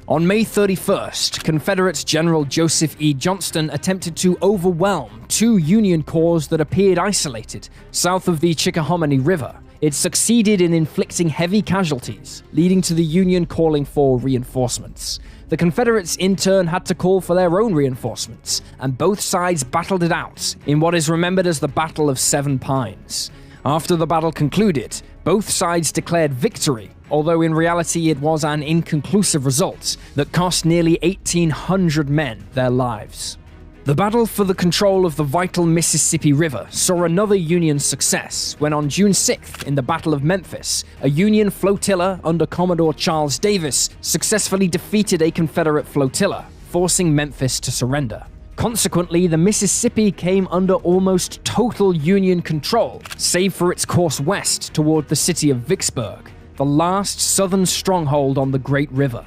On May 31st, Confederate General Joseph E. Johnston attempted to overwhelm two Union corps that appeared isolated south of the Chickahominy River. It succeeded in inflicting heavy casualties, leading to the Union calling for reinforcements. The Confederates in turn had to call for their own reinforcements, and both sides battled it out in what is remembered as the Battle of Seven Pines. After the battle concluded, both sides declared victory, although in reality it was an inconclusive result that cost nearly 1,800 men their lives. The battle for the control of the vital Mississippi River saw another Union success when on June 6th, in the Battle of Memphis, a Union flotilla under Commodore Charles Davis successfully defeated a Confederate flotilla, forcing Memphis to surrender. Consequently, the Mississippi came under almost total Union control, save for its course west toward the city of Vicksburg, the last southern stronghold on the Great River.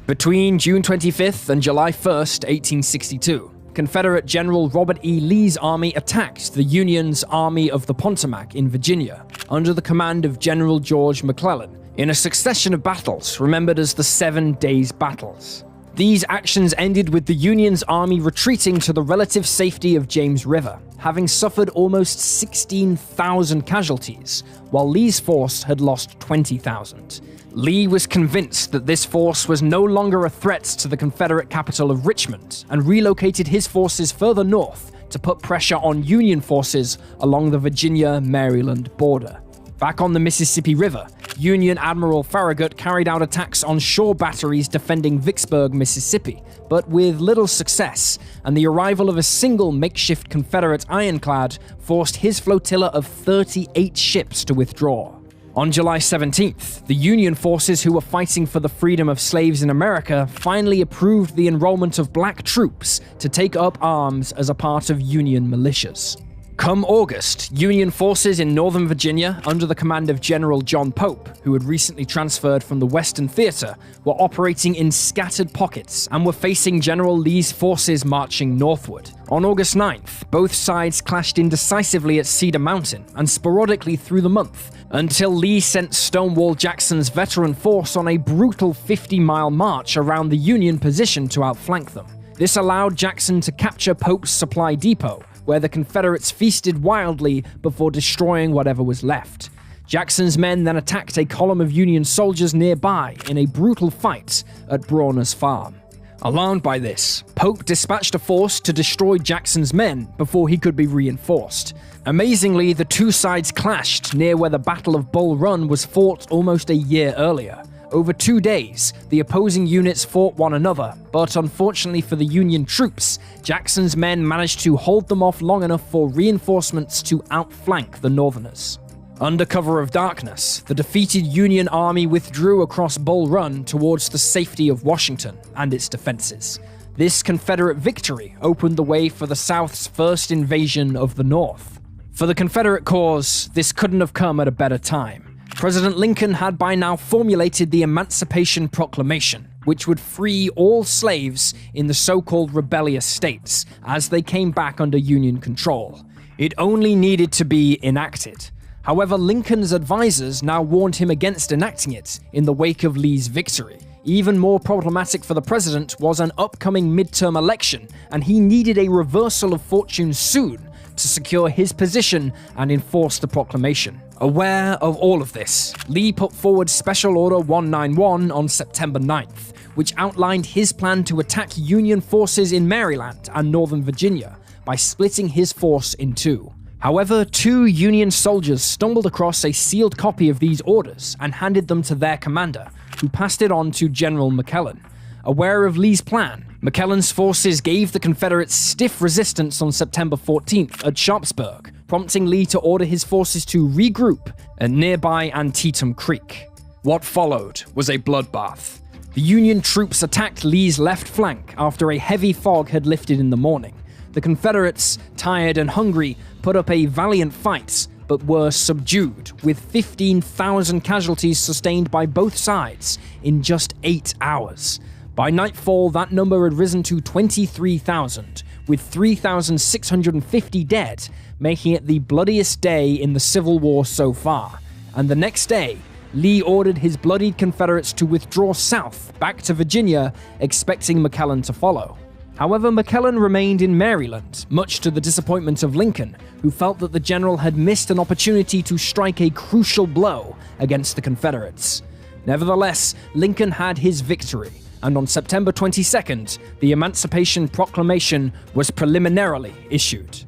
Between June 25th and July 1st, 1862, Confederate General Robert E. Lee's army attacked the Union's Army of the Potomac in Virginia, under the command of General George McClellan, in a succession of battles remembered as the 7 Days Battles. These actions ended with the Union's army retreating to the relative safety of James River, having suffered almost 16,000 casualties, while Lee's force had lost 20,000. Lee was convinced that this force was no longer a threat to the Confederate capital of Richmond and relocated his forces further north to put pressure on Union forces along the Virginia-Maryland border. Back on the Mississippi River, Union Admiral Farragut carried out attacks on shore batteries defending Vicksburg, Mississippi, but with little success, and the arrival of a single makeshift Confederate ironclad forced his flotilla of 38 ships to withdraw. On July 17th, the Union forces who were fighting for the freedom of slaves in America finally approved the enrollment of black troops to take up arms as a part of Union militias. Come August, Union forces in Northern Virginia, under the command of General John Pope, who had recently transferred from the Western Theater, were operating in scattered pockets and were facing General Lee's forces marching northward. On August 9th, both sides clashed indecisively at Cedar Mountain and sporadically through the month, until Lee sent Stonewall Jackson's veteran force on a brutal 50-mile march around the Union position to outflank them. This allowed Jackson to capture Pope's supply depot, where the Confederates feasted wildly before destroying whatever was left. Jackson's men then attacked a column of Union soldiers nearby in a brutal fight at Brawner's Farm. Alarmed by this, Pope dispatched a force to destroy Jackson's men before he could be reinforced. Amazingly, the two sides clashed near where the Battle of Bull Run was fought almost a year earlier, Over 2 days, the opposing units fought one another, but unfortunately for the Union troops, Jackson's men managed to hold them off long enough for reinforcements to outflank the Northerners. Under cover of darkness, the defeated Union army withdrew across Bull Run towards the safety of Washington and its defenses. This Confederate victory opened the way for the South's first invasion of the North. For the Confederate cause, this couldn't have come at a better time. President Lincoln had by now formulated the Emancipation Proclamation, which would free all slaves in the so-called rebellious states as they came back under Union control. It only needed to be enacted. However, Lincoln's advisors now warned him against enacting it in the wake of Lee's victory. Even more problematic for the president was an upcoming midterm election, and he needed a reversal of fortune soon to secure his position and enforce the proclamation. Aware of all of this, Lee put forward Special Order 191 on September 9th, which outlined his plan to attack Union forces in Maryland and Northern Virginia by splitting his force in two. However, 2 Union soldiers stumbled across a sealed copy of these orders and handed them to their commander, who passed it on to General McClellan. Aware of Lee's plan, McClellan's forces gave the Confederates stiff resistance on September 14th at Sharpsburg, prompting Lee to order his forces to regroup at nearby Antietam Creek. What followed was a bloodbath. The Union troops attacked Lee's left flank after a heavy fog had lifted in the morning. The Confederates, tired and hungry, put up a valiant fight, but were subdued, with 15,000 casualties sustained by both sides in just 8 hours. By nightfall, that number had risen to 23,000, with 3,650 dead, making it the bloodiest day in the Civil War so far. And the next day, Lee ordered his bloodied Confederates to withdraw south, back to Virginia, expecting McClellan to follow. However, McClellan remained in Maryland, much to the disappointment of Lincoln, who felt that the general had missed an opportunity to strike a crucial blow against the Confederates. Nevertheless, Lincoln had his victory, and on September 22nd, the Emancipation Proclamation was preliminarily issued.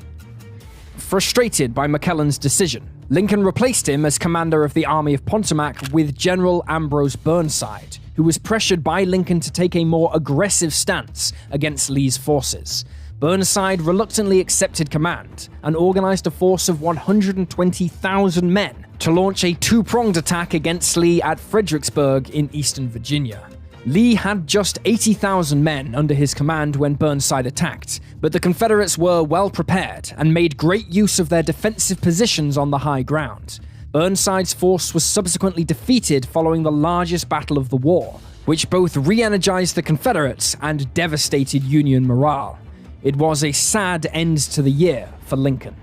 Frustrated by McClellan's decision, Lincoln replaced him as commander of the Army of Potomac with General Ambrose Burnside, who was pressured by Lincoln to take a more aggressive stance against Lee's forces. Burnside reluctantly accepted command and organized a force of 120,000 men to launch a 2-pronged attack against Lee at Fredericksburg in eastern Virginia. Lee had just 80,000 men under his command when Burnside attacked, but the Confederates were well prepared and made great use of their defensive positions on the high ground. Burnside's force was subsequently defeated following the largest battle of the war, which both re-energized the Confederates and devastated Union morale. It was a sad end to the year for Lincoln.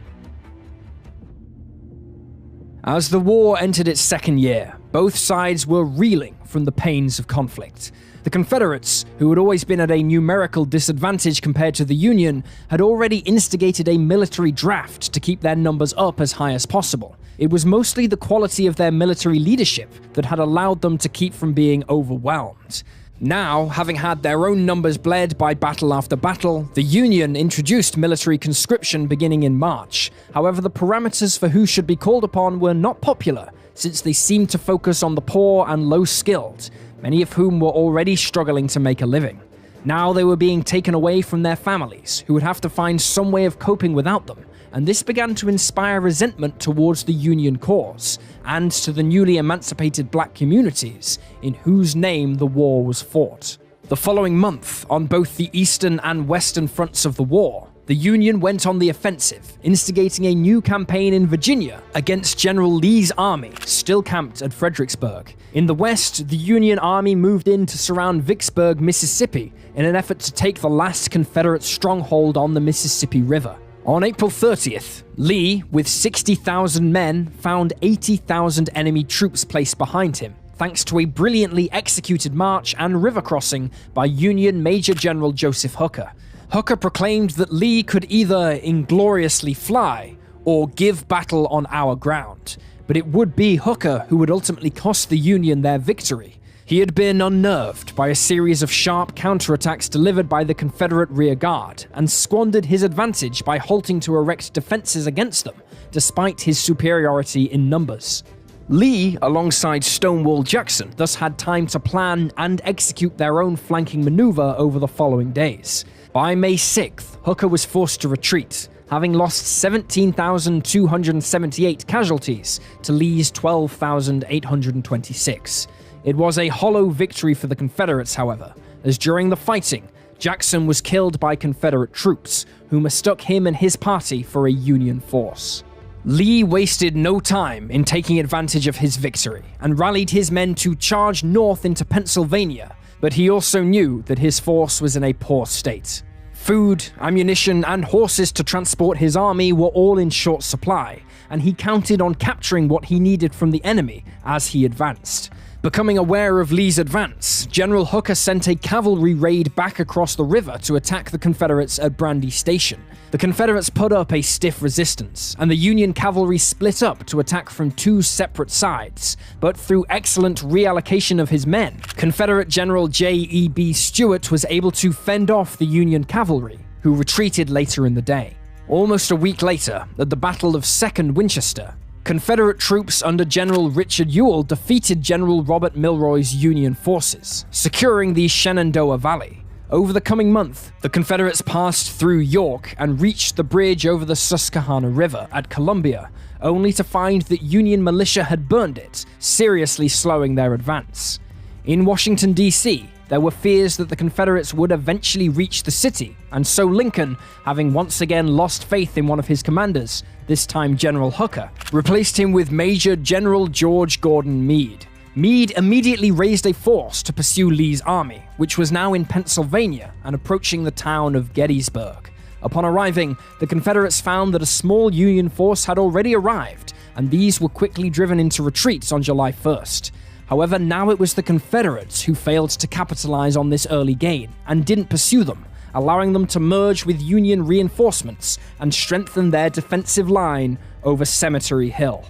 As the war entered its second year, both sides were reeling from the pains of conflict. The Confederates, who had always been at a numerical disadvantage compared to the Union, had already instigated a military draft to keep their numbers up as high as possible. It was mostly the quality of their military leadership that had allowed them to keep from being overwhelmed. Now, having had their own numbers bled by battle after battle, the Union introduced military conscription beginning in March. However, the parameters for who should be called upon were not popular, since they seemed to focus on the poor and low-skilled, many of whom were already struggling to make a living. Now they were being taken away from their families, who would have to find some way of coping without them, and this began to inspire resentment towards the Union cause, and to the newly emancipated black communities in whose name the war was fought. The following month, on both the eastern and western fronts of the war, the Union went on the offensive, instigating a new campaign in Virginia against General Lee's army, still camped at Fredericksburg. In the west, the Union army moved in to surround Vicksburg, Mississippi, in an effort to take the last Confederate stronghold on the Mississippi River. On April 30th, Lee, with 60,000 men, found 80,000 enemy troops placed behind him, thanks to a brilliantly executed march and river crossing by Union Major General Joseph Hooker. Hooker proclaimed that Lee could either ingloriously fly or give battle on our ground, but it would be Hooker who would ultimately cost the Union their victory. He had been unnerved by a series of sharp counterattacks delivered by the Confederate rear guard, and squandered his advantage by halting to erect defenses against them, despite his superiority in numbers. Lee, alongside Stonewall Jackson, thus had time to plan and execute their own flanking maneuver over the following days. By May 6th, Hooker was forced to retreat, having lost 17,278 casualties to Lee's 12,826. It was a hollow victory for the Confederates, however, as during the fighting, Jackson was killed by Confederate troops, who mistook him and his party for a Union force. Lee wasted no time in taking advantage of his victory and rallied his men to charge north into Pennsylvania, but he also knew that his force was in a poor state. Food, ammunition, and horses to transport his army were all in short supply, and he counted on capturing what he needed from the enemy as he advanced. Becoming aware of Lee's advance, General Hooker sent a cavalry raid back across the river to attack the Confederates at Brandy Station. The Confederates put up a stiff resistance, and the Union cavalry split up to attack from two separate sides. But through excellent reallocation of his men, Confederate General J.E.B. Stuart was able to fend off the Union cavalry, who retreated later in the day. Almost a week later, at the Battle of Second Winchester, Confederate troops under General Richard Ewell defeated General Robert Milroy's Union forces, securing the Shenandoah Valley. Over the coming month, the Confederates passed through York and reached the bridge over the Susquehanna River at Columbia, only to find that Union militia had burned it, seriously slowing their advance. In Washington, D.C., there were fears that the Confederates would eventually reach the city, and so Lincoln, having once again lost faith in one of his commanders, this time General Hooker, replaced him with Major General George Gordon Meade. Meade immediately raised a force to pursue Lee's army, which was now in Pennsylvania and approaching the town of Gettysburg. Upon arriving, the Confederates found that a small Union force had already arrived, and these were quickly driven into retreat on July 1st. However, now it was the Confederates who failed to capitalize on this early gain and didn't pursue them, allowing them to merge with Union reinforcements and strengthen their defensive line over Cemetery Hill.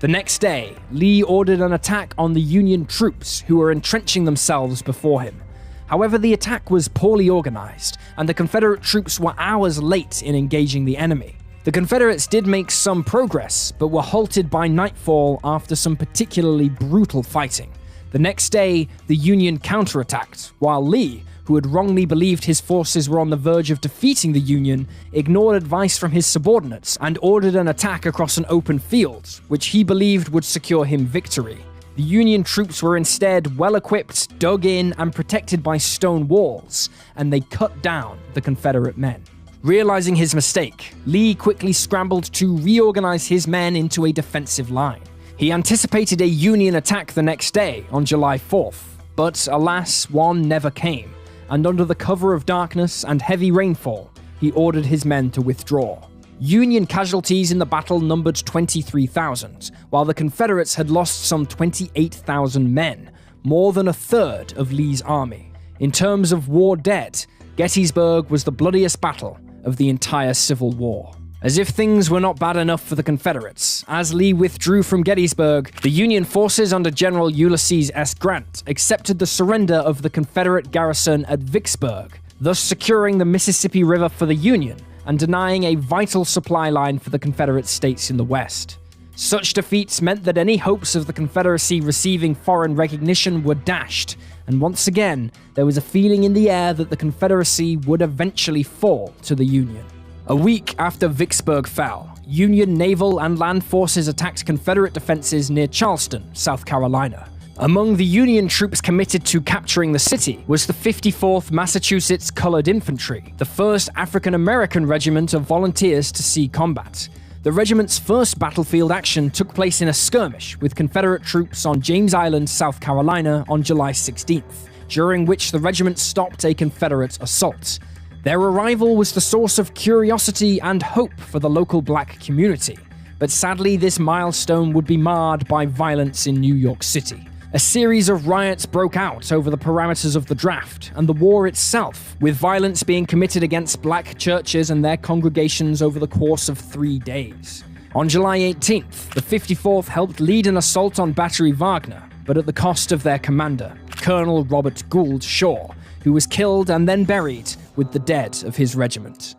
The next day, Lee ordered an attack on the Union troops who were entrenching themselves before him. However, the attack was poorly organized, and the Confederate troops were hours late in engaging the enemy. The Confederates did make some progress, but were halted by nightfall after some particularly brutal fighting. The next day, the Union counterattacked, while Lee, who had wrongly believed his forces were on the verge of defeating the Union, ignored advice from his subordinates and ordered an attack across an open field, which he believed would secure him victory. The Union troops were instead well-equipped, dug in, and protected by stone walls, and they cut down the Confederate men. Realizing his mistake, Lee quickly scrambled to reorganize his men into a defensive line. He anticipated a Union attack the next day, on July 4th, but alas, one never came, and under the cover of darkness and heavy rainfall, he ordered his men to withdraw. Union casualties in the battle numbered 23,000, while the Confederates had lost some 28,000 men, more than a third of Lee's army. In terms of war dead, Gettysburg was the bloodiest battle of the entire Civil War. As if things were not bad enough for the Confederates, as Lee withdrew from Gettysburg, the Union forces under General Ulysses S. Grant accepted the surrender of the Confederate garrison at Vicksburg, thus securing the Mississippi River for the Union and denying a vital supply line for the Confederate states in the West. Such defeats meant that any hopes of the Confederacy receiving foreign recognition were dashed, and once again, there was a feeling in the air that the Confederacy would eventually fall to the Union. A week after Vicksburg fell, Union naval and land forces attacked Confederate defenses near Charleston, South Carolina. Among the Union troops committed to capturing the city was the 54th Massachusetts Colored Infantry, the first African-American regiment of volunteers to see combat. The regiment's first battlefield action took place in a skirmish with Confederate troops on James Island, South Carolina on July 16th, during which the regiment stopped a Confederate assault. Their arrival was the source of curiosity and hope for the local black community, but sadly this milestone would be marred by violence in New York City. A series of riots broke out over the parameters of the draft and the war itself, with violence being committed against black churches and their congregations over the course of 3 days. On July 18th, the 54th helped lead an assault on Battery Wagner, but at the cost of their commander, Colonel Robert Gould Shaw, who was killed and then buried with the dead of his regiment.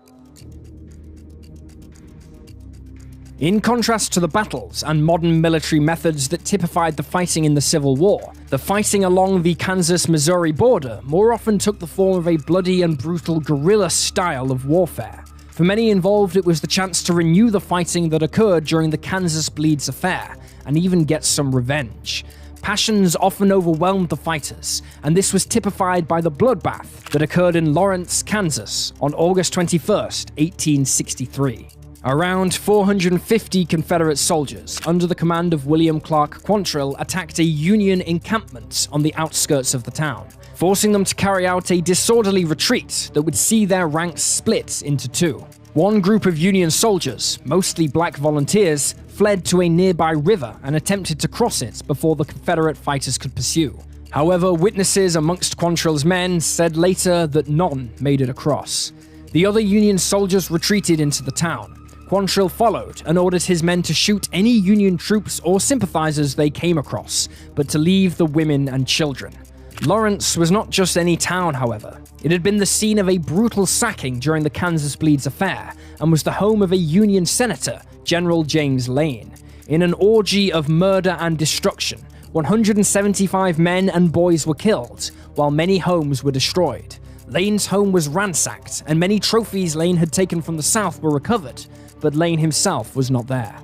In contrast to the battles and modern military methods that typified the fighting in the Civil War, the fighting along the Kansas-Missouri border more often took the form of a bloody and brutal guerrilla style of warfare. For many involved, it was the chance to renew the fighting that occurred during the Kansas Bleeds affair, and even get some revenge. Passions often overwhelmed the fighters, and this was typified by the bloodbath that occurred in Lawrence, Kansas on August 21st, 1863. Around 450 Confederate soldiers, under the command of William Clark Quantrill, attacked a Union encampment on the outskirts of the town, forcing them to carry out a disorderly retreat that would see their ranks split into two. One group of Union soldiers, mostly black volunteers, fled to a nearby river and attempted to cross it before the Confederate fighters could pursue. However, witnesses amongst Quantrill's men said later that none made it across. The other Union soldiers retreated into the town. Quantrill followed and ordered his men to shoot any Union troops or sympathizers they came across, but to leave the women and children. Lawrence was not just any town, however. It had been the scene of a brutal sacking during the Kansas Bleeds affair, and was the home of a Union senator, General James Lane. In an orgy of murder and destruction, 175 men and boys were killed, while many homes were destroyed. Lane's home was ransacked, and many trophies Lane had taken from the South were recovered, but Lane himself was not there.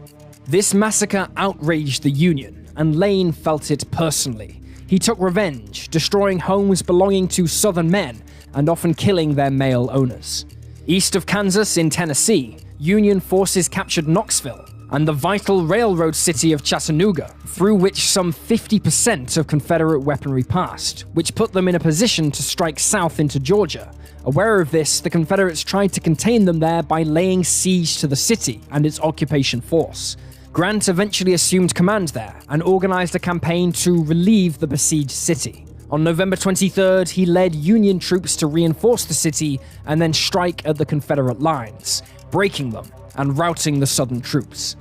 This massacre outraged the Union, and Lane felt it personally. He took revenge, destroying homes belonging to Southern men, and often killing their male owners. East of Kansas in Tennessee, Union forces captured Knoxville, and the vital railroad city of Chattanooga, through which some 50% of Confederate weaponry passed, which put them in a position to strike south into Georgia. Aware of this, the Confederates tried to contain them there by laying siege to the city and its occupation force. Grant eventually assumed command there and organized a campaign to relieve the besieged city. On November 23rd, he led Union troops to reinforce the city and then strike at the Confederate lines, breaking them and routing the Southern troops.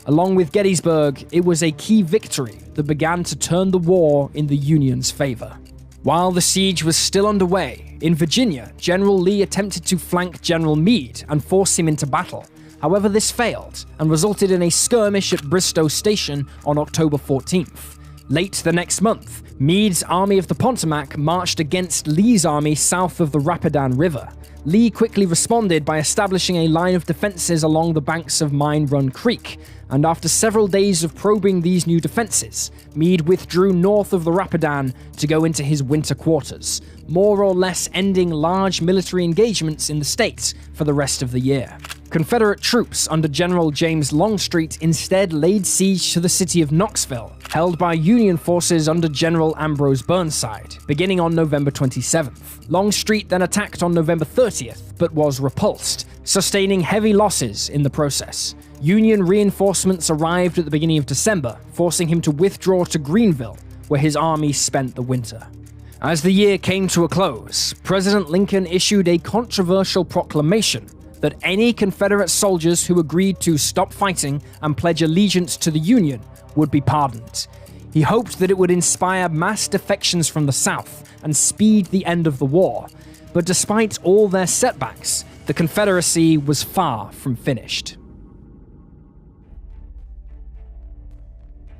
Along with Gettysburg, it was a key victory that began to turn the war in the Union's favor. While the siege was still underway, in Virginia, General Lee attempted to flank General Meade and force him into battle. However, this failed and resulted in a skirmish at Bristow Station on October 14th. Late the next month, Meade's Army of the Potomac marched against Lee's army south of the Rapidan River. Lee quickly responded by establishing a line of defenses along the banks of Mine Run Creek, and after several days of probing these new defenses, Meade withdrew north of the Rapidan to go into his winter quarters, more or less ending large military engagements in the state for the rest of the year. Confederate troops under General James Longstreet instead laid siege to the city of Knoxville, held by Union forces under General Ambrose Burnside, beginning on November 27th. Longstreet then attacked on November 30th, but was repulsed, sustaining heavy losses in the process. Union reinforcements arrived at the beginning of December, forcing him to withdraw to Greenville, where his army spent the winter. As the year came to a close, President Lincoln issued a controversial proclamation that any Confederate soldiers who agreed to stop fighting and pledge allegiance to the Union would be pardoned. He hoped that it would inspire mass defections from the South and speed the end of the war, but despite all their setbacks, the Confederacy was far from finished.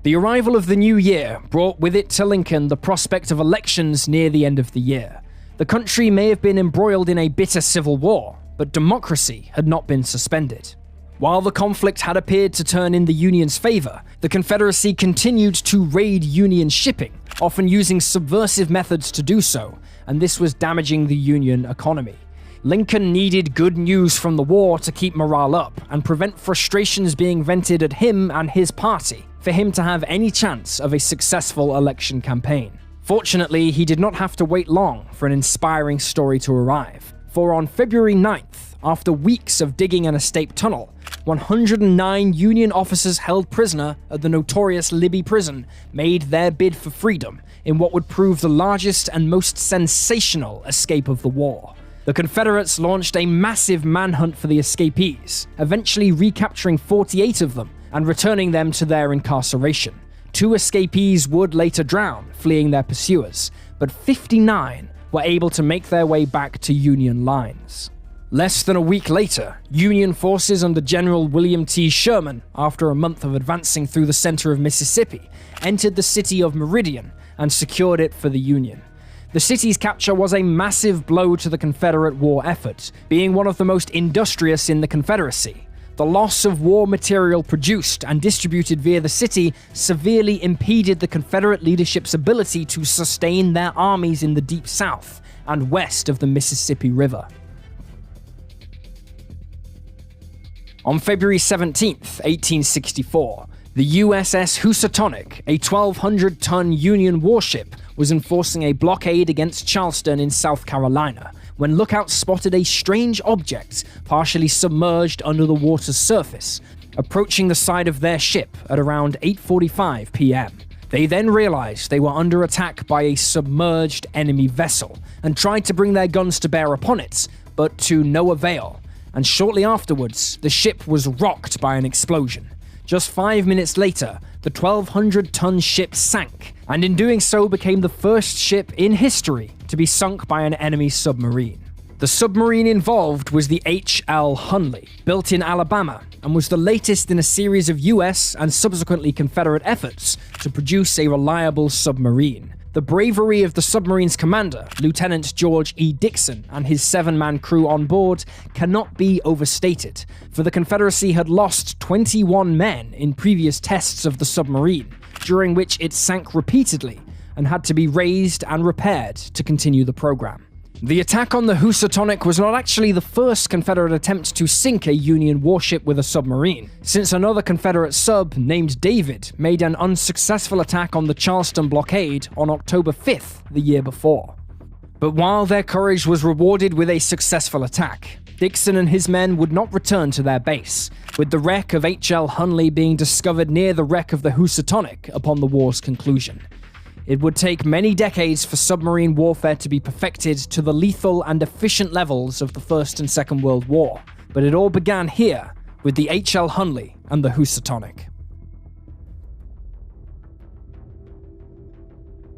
The arrival of the new year brought with it to Lincoln the prospect of elections near the end of the year. The country may have been embroiled in a bitter civil war, but democracy had not been suspended. While the conflict had appeared to turn in the Union's favor, the Confederacy continued to raid Union shipping, often using subversive methods to do so, and this was damaging the Union economy. Lincoln needed good news from the war to keep morale up and prevent frustrations being vented at him and his party for him to have any chance of a successful election campaign. Fortunately, he did not have to wait long for an inspiring story to arrive. For on February 9th, after weeks of digging an escape tunnel, 109 Union officers held prisoner at the notorious Libby prison made their bid for freedom in what would prove the largest and most sensational escape of the war. The Confederates launched a massive manhunt for the escapees, eventually recapturing 48 of them and returning them to their incarceration. 2 escapees would later drown, fleeing their pursuers, but 59 were able to make their way back to Union lines. Less than a week later, Union forces under General William T. Sherman, after a month of advancing through the center of Mississippi, entered the city of Meridian and secured it for the Union. The city's capture was a massive blow to the Confederate war effort, being one of the most industrious in the Confederacy. The loss of war material produced and distributed via the city severely impeded the Confederate leadership's ability to sustain their armies in the Deep South and west of the Mississippi River. On February 17, 1864, the USS Housatonic, a 1,200-ton Union warship, was enforcing a blockade against Charleston in South Carolina when lookouts spotted a strange object partially submerged under the water's surface, approaching the side of their ship at around 8:45 p.m. They then realized they were under attack by a submerged enemy vessel and tried to bring their guns to bear upon it, but to no avail, and shortly afterwards, the ship was rocked by an explosion. Just 5 minutes later, the 1,200-ton ship sank, and in doing so became the first ship in history to be sunk by an enemy submarine. The submarine involved was the H.L. Hunley, built in Alabama, and was the latest in a series of US and subsequently Confederate efforts to produce a reliable submarine. The bravery of the submarine's commander, Lieutenant George E. Dixon, and his 7-man crew on board cannot be overstated, for the Confederacy had lost 21 men in previous tests of the submarine, during which it sank repeatedly and had to be raised and repaired to continue the program. The attack on the Housatonic was not actually the first Confederate attempt to sink a Union warship with a submarine, since another Confederate sub named David made an unsuccessful attack on the Charleston blockade on October 5th the year before. But while their courage was rewarded with a successful attack, Dixon and his men would not return to their base, with the wreck of H.L. Hunley being discovered near the wreck of the Housatonic upon the war's conclusion. It would take many decades for submarine warfare to be perfected to the lethal and efficient levels of the First and Second World War, but it all began here with the H.L. Hunley and the Housatonic.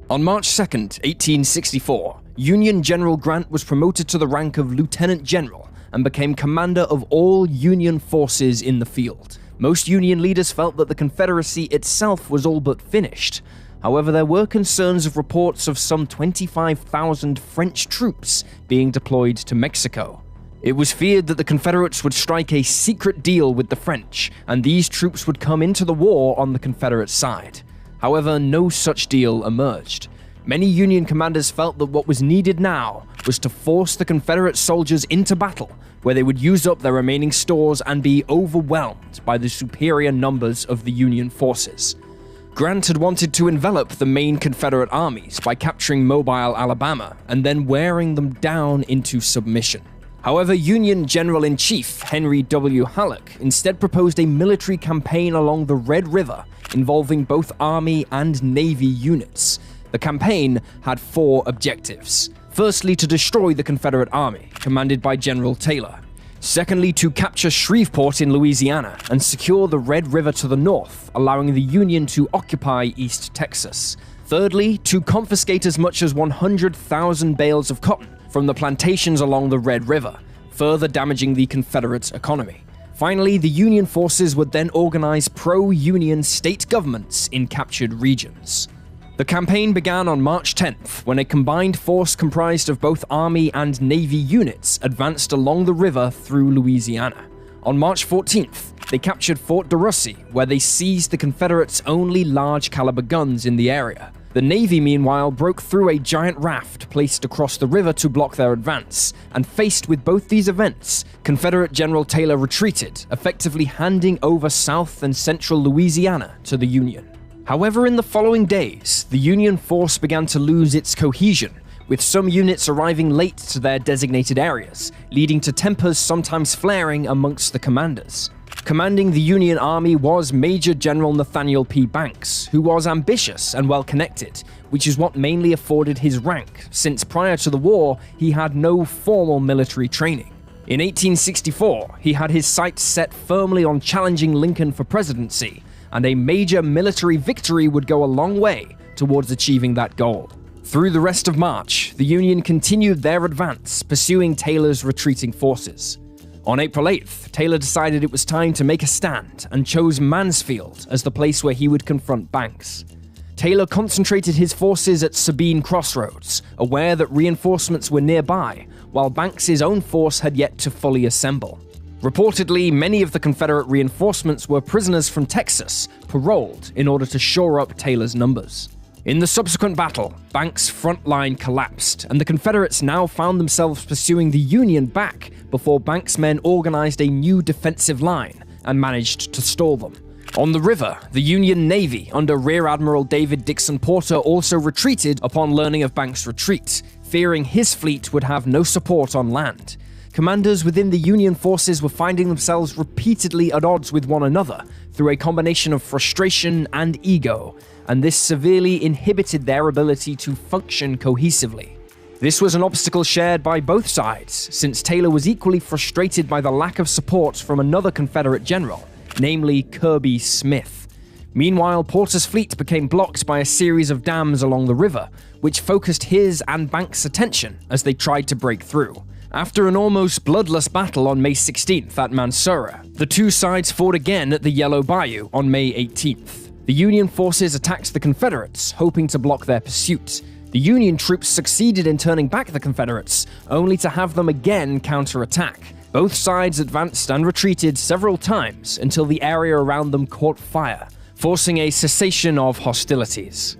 On March 2nd, 1864, Union General Grant was promoted to the rank of Lieutenant General and became commander of all Union forces in the field. Most Union leaders felt that the Confederacy itself was all but finished. However, there were concerns of reports of some 25,000 French troops being deployed to Mexico. It was feared that the Confederates would strike a secret deal with the French, and these troops would come into the war on the Confederate side. However, no such deal emerged. Many Union commanders felt that what was needed now was to force the Confederate soldiers into battle, where they would use up their remaining stores and be overwhelmed by the superior numbers of the Union forces. Grant had wanted to envelop the main Confederate armies by capturing Mobile, Alabama, and then wearing them down into submission. However, Union General-in-Chief Henry W. Halleck instead proposed a military campaign along the Red River involving both Army and Navy units. The campaign had 4 objectives. Firstly, to destroy the Confederate Army, commanded by General Taylor. Secondly, to capture Shreveport in Louisiana and secure the Red River to the north, allowing the Union to occupy East Texas. Thirdly, to confiscate as much as 100,000 bales of cotton from the plantations along the Red River, further damaging the Confederate economy. Finally, the Union forces would then organize pro-Union state governments in captured regions. The campaign began on March 10th, when a combined force comprised of both Army and Navy units advanced along the river through Louisiana. On March 14th, they captured Fort DeRussy, where they seized the Confederates' only large-caliber guns in the area. The Navy, meanwhile, broke through a giant raft placed across the river to block their advance, and faced with both these events, Confederate General Taylor retreated, effectively handing over South and Central Louisiana to the Union. However, in the following days, the Union force began to lose its cohesion, with some units arriving late to their designated areas, leading to tempers sometimes flaring amongst the commanders. Commanding the Union Army was Major General Nathaniel P. Banks, who was ambitious and well-connected, which is what mainly afforded his rank, since prior to the war, he had no formal military training. In 1864, he had his sights set firmly on challenging Lincoln for presidency, and a major military victory would go a long way towards achieving that goal. Through the rest of March, the Union continued their advance, pursuing Taylor's retreating forces. On April 8th, Taylor decided it was time to make a stand and chose Mansfield as the place where he would confront Banks. Taylor concentrated his forces at Sabine Crossroads, aware that reinforcements were nearby, while Banks's own force had yet to fully assemble. Reportedly, many of the Confederate reinforcements were prisoners from Texas, paroled in order to shore up Taylor's numbers. In the subsequent battle, Banks' front line collapsed, and the Confederates now found themselves pursuing the Union back before Banks' men organized a new defensive line and managed to stall them. On the river, the Union Navy under Rear Admiral David Dixon Porter also retreated upon learning of Banks' retreat, fearing his fleet would have no support on land. Commanders within the Union forces were finding themselves repeatedly at odds with one another through a combination of frustration and ego, and this severely inhibited their ability to function cohesively. This was an obstacle shared by both sides, since Taylor was equally frustrated by the lack of support from another Confederate general, namely Kirby Smith. Meanwhile, Porter's fleet became blocked by a series of dams along the river, which focused his and Banks' attention as they tried to break through. After an almost bloodless battle on May 16th at Mansura, the two sides fought again at the Yellow Bayou on May 18th. The Union forces attacked the Confederates, hoping to block their pursuit. The Union troops succeeded in turning back the Confederates, only to have them again counterattack. Both sides advanced and retreated several times until the area around them caught fire, forcing a cessation of hostilities.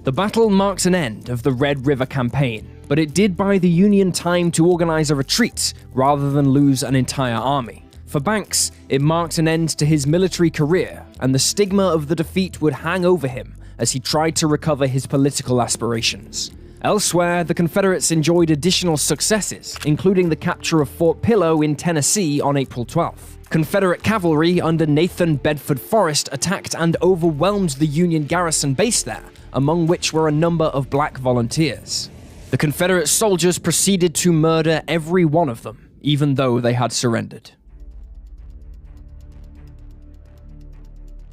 The battle marks an end of the Red River Campaign, but it did buy the Union time to organize a retreat rather than lose an entire army. For Banks, it marked an end to his military career, and the stigma of the defeat would hang over him as he tried to recover his political aspirations. Elsewhere, the Confederates enjoyed additional successes, including the capture of Fort Pillow in Tennessee on April 12th. Confederate cavalry under Nathan Bedford Forrest attacked and overwhelmed the Union garrison base there, among which were a number of black volunteers. The Confederate soldiers proceeded to murder every one of them, even though they had surrendered.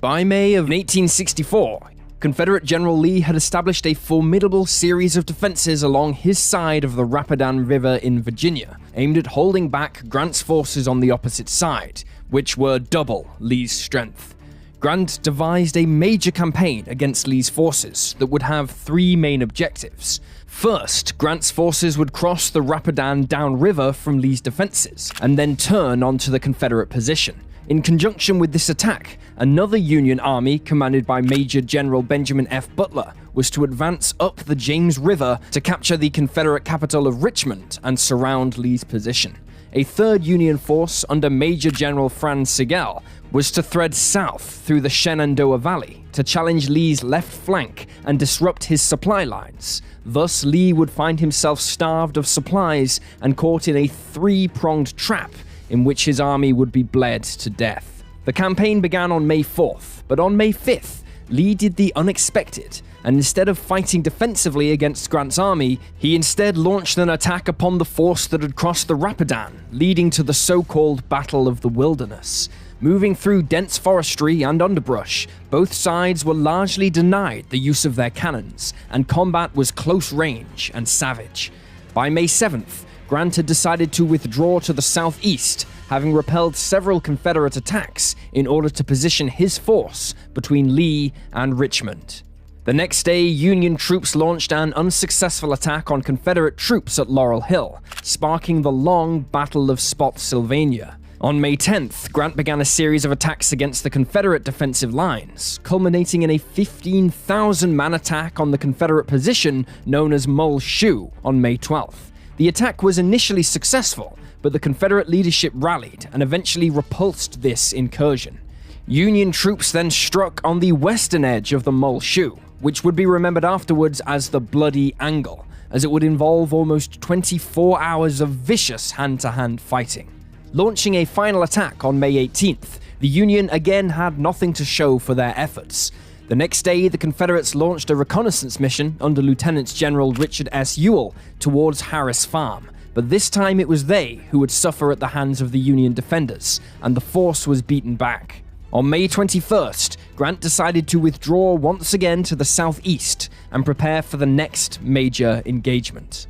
By May of 1864, Confederate General Lee had established a formidable series of defenses along his side of the Rapidan River in Virginia, aimed at holding back Grant's forces on the opposite side, which were double Lee's strength. Grant devised a major campaign against Lee's forces that would have three main objectives. First, Grant's forces would cross the Rapidan downriver from Lee's defenses, and then turn onto the Confederate position. In conjunction with this attack, another Union army commanded by Major General Benjamin F. Butler was to advance up the James River to capture the Confederate capital of Richmond and surround Lee's position. A third Union force under Major General Franz Sigel was to thread south through the Shenandoah Valley to challenge Lee's left flank and disrupt his supply lines. Thus, Lee would find himself starved of supplies and caught in a three-pronged trap in which his army would be bled to death. The campaign began on May 4th, but on May 5th, Lee did the unexpected, and instead of fighting defensively against Grant's army, he instead launched an attack upon the force that had crossed the Rapidan, leading to the so-called Battle of the Wilderness. Moving through dense forestry and underbrush, both sides were largely denied the use of their cannons, and combat was close range and savage. By May 7th, Grant had decided to withdraw to the southeast, having repelled several Confederate attacks in order to position his force between Lee and Richmond. The next day, Union troops launched an unsuccessful attack on Confederate troops at Laurel Hill, sparking the long Battle of Spotsylvania. On May 10th, Grant began a series of attacks against the Confederate defensive lines, culminating in a 15,000-man attack on the Confederate position known as Mull Shoe on May 12th. The attack was initially successful, but the Confederate leadership rallied and eventually repulsed this incursion. Union troops then struck on the western edge of the Mull Shoe, which would be remembered afterwards as the Bloody Angle, as it would involve almost 24 hours of vicious hand-to-hand fighting. Launching a final attack on May 18th, the Union again had nothing to show for their efforts. The next day, the Confederates launched a reconnaissance mission under Lieutenant General Richard S. Ewell towards Harris Farm, but this time it was they who would suffer at the hands of the Union defenders, and the force was beaten back. On May 21st, Grant decided to withdraw once again to the southeast and prepare for the next major engagement.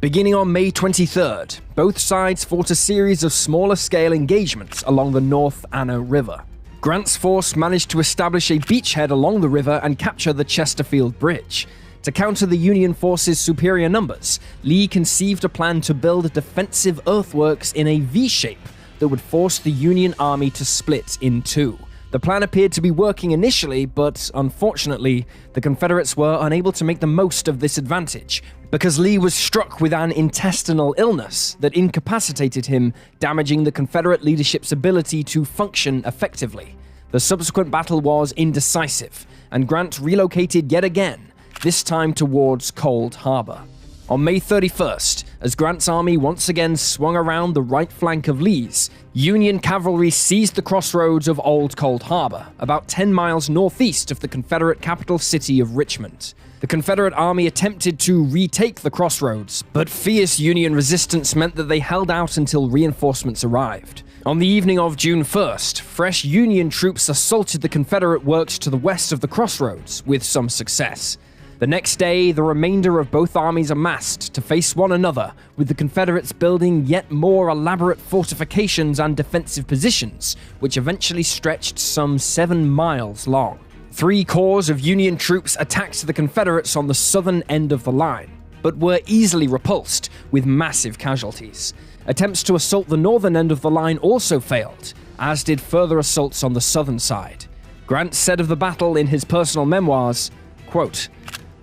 Beginning on May 23rd, both sides fought a series of smaller-scale engagements along the North Anna River. Grant's force managed to establish a beachhead along the river and capture the Chesterfield Bridge. To counter the Union forces' superior numbers, Lee conceived a plan to build defensive earthworks in a V-shape that would force the Union army to split in two. The plan appeared to be working initially, but unfortunately, the Confederates were unable to make the most of this advantage because Lee was struck with an intestinal illness that incapacitated him, damaging the Confederate leadership's ability to function effectively. The subsequent battle was indecisive, and Grant relocated yet again, this time towards Cold Harbor. On May 31st, as Grant's army once again swung around the right flank of Lee's, Union cavalry seized the crossroads of Old Cold Harbor, about 10 miles northeast of the Confederate capital city of Richmond. The Confederate army attempted to retake the crossroads, but fierce Union resistance meant that they held out until reinforcements arrived. On the evening of June 1st, fresh Union troops assaulted the Confederate works to the west of the crossroads, with some success. The next day, the remainder of both armies amassed to face one another, with the Confederates building yet more elaborate fortifications and defensive positions, which eventually stretched some 7 miles long. 3 corps of Union troops attacked the Confederates on the southern end of the line, but were easily repulsed, with massive casualties. Attempts to assault the northern end of the line also failed, as did further assaults on the southern side. Grant said of the battle in his personal memoirs, quote,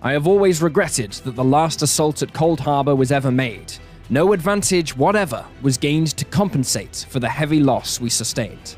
"I have always regretted that the last assault at Cold Harbor was ever made. No advantage whatever was gained to compensate for the heavy loss we sustained."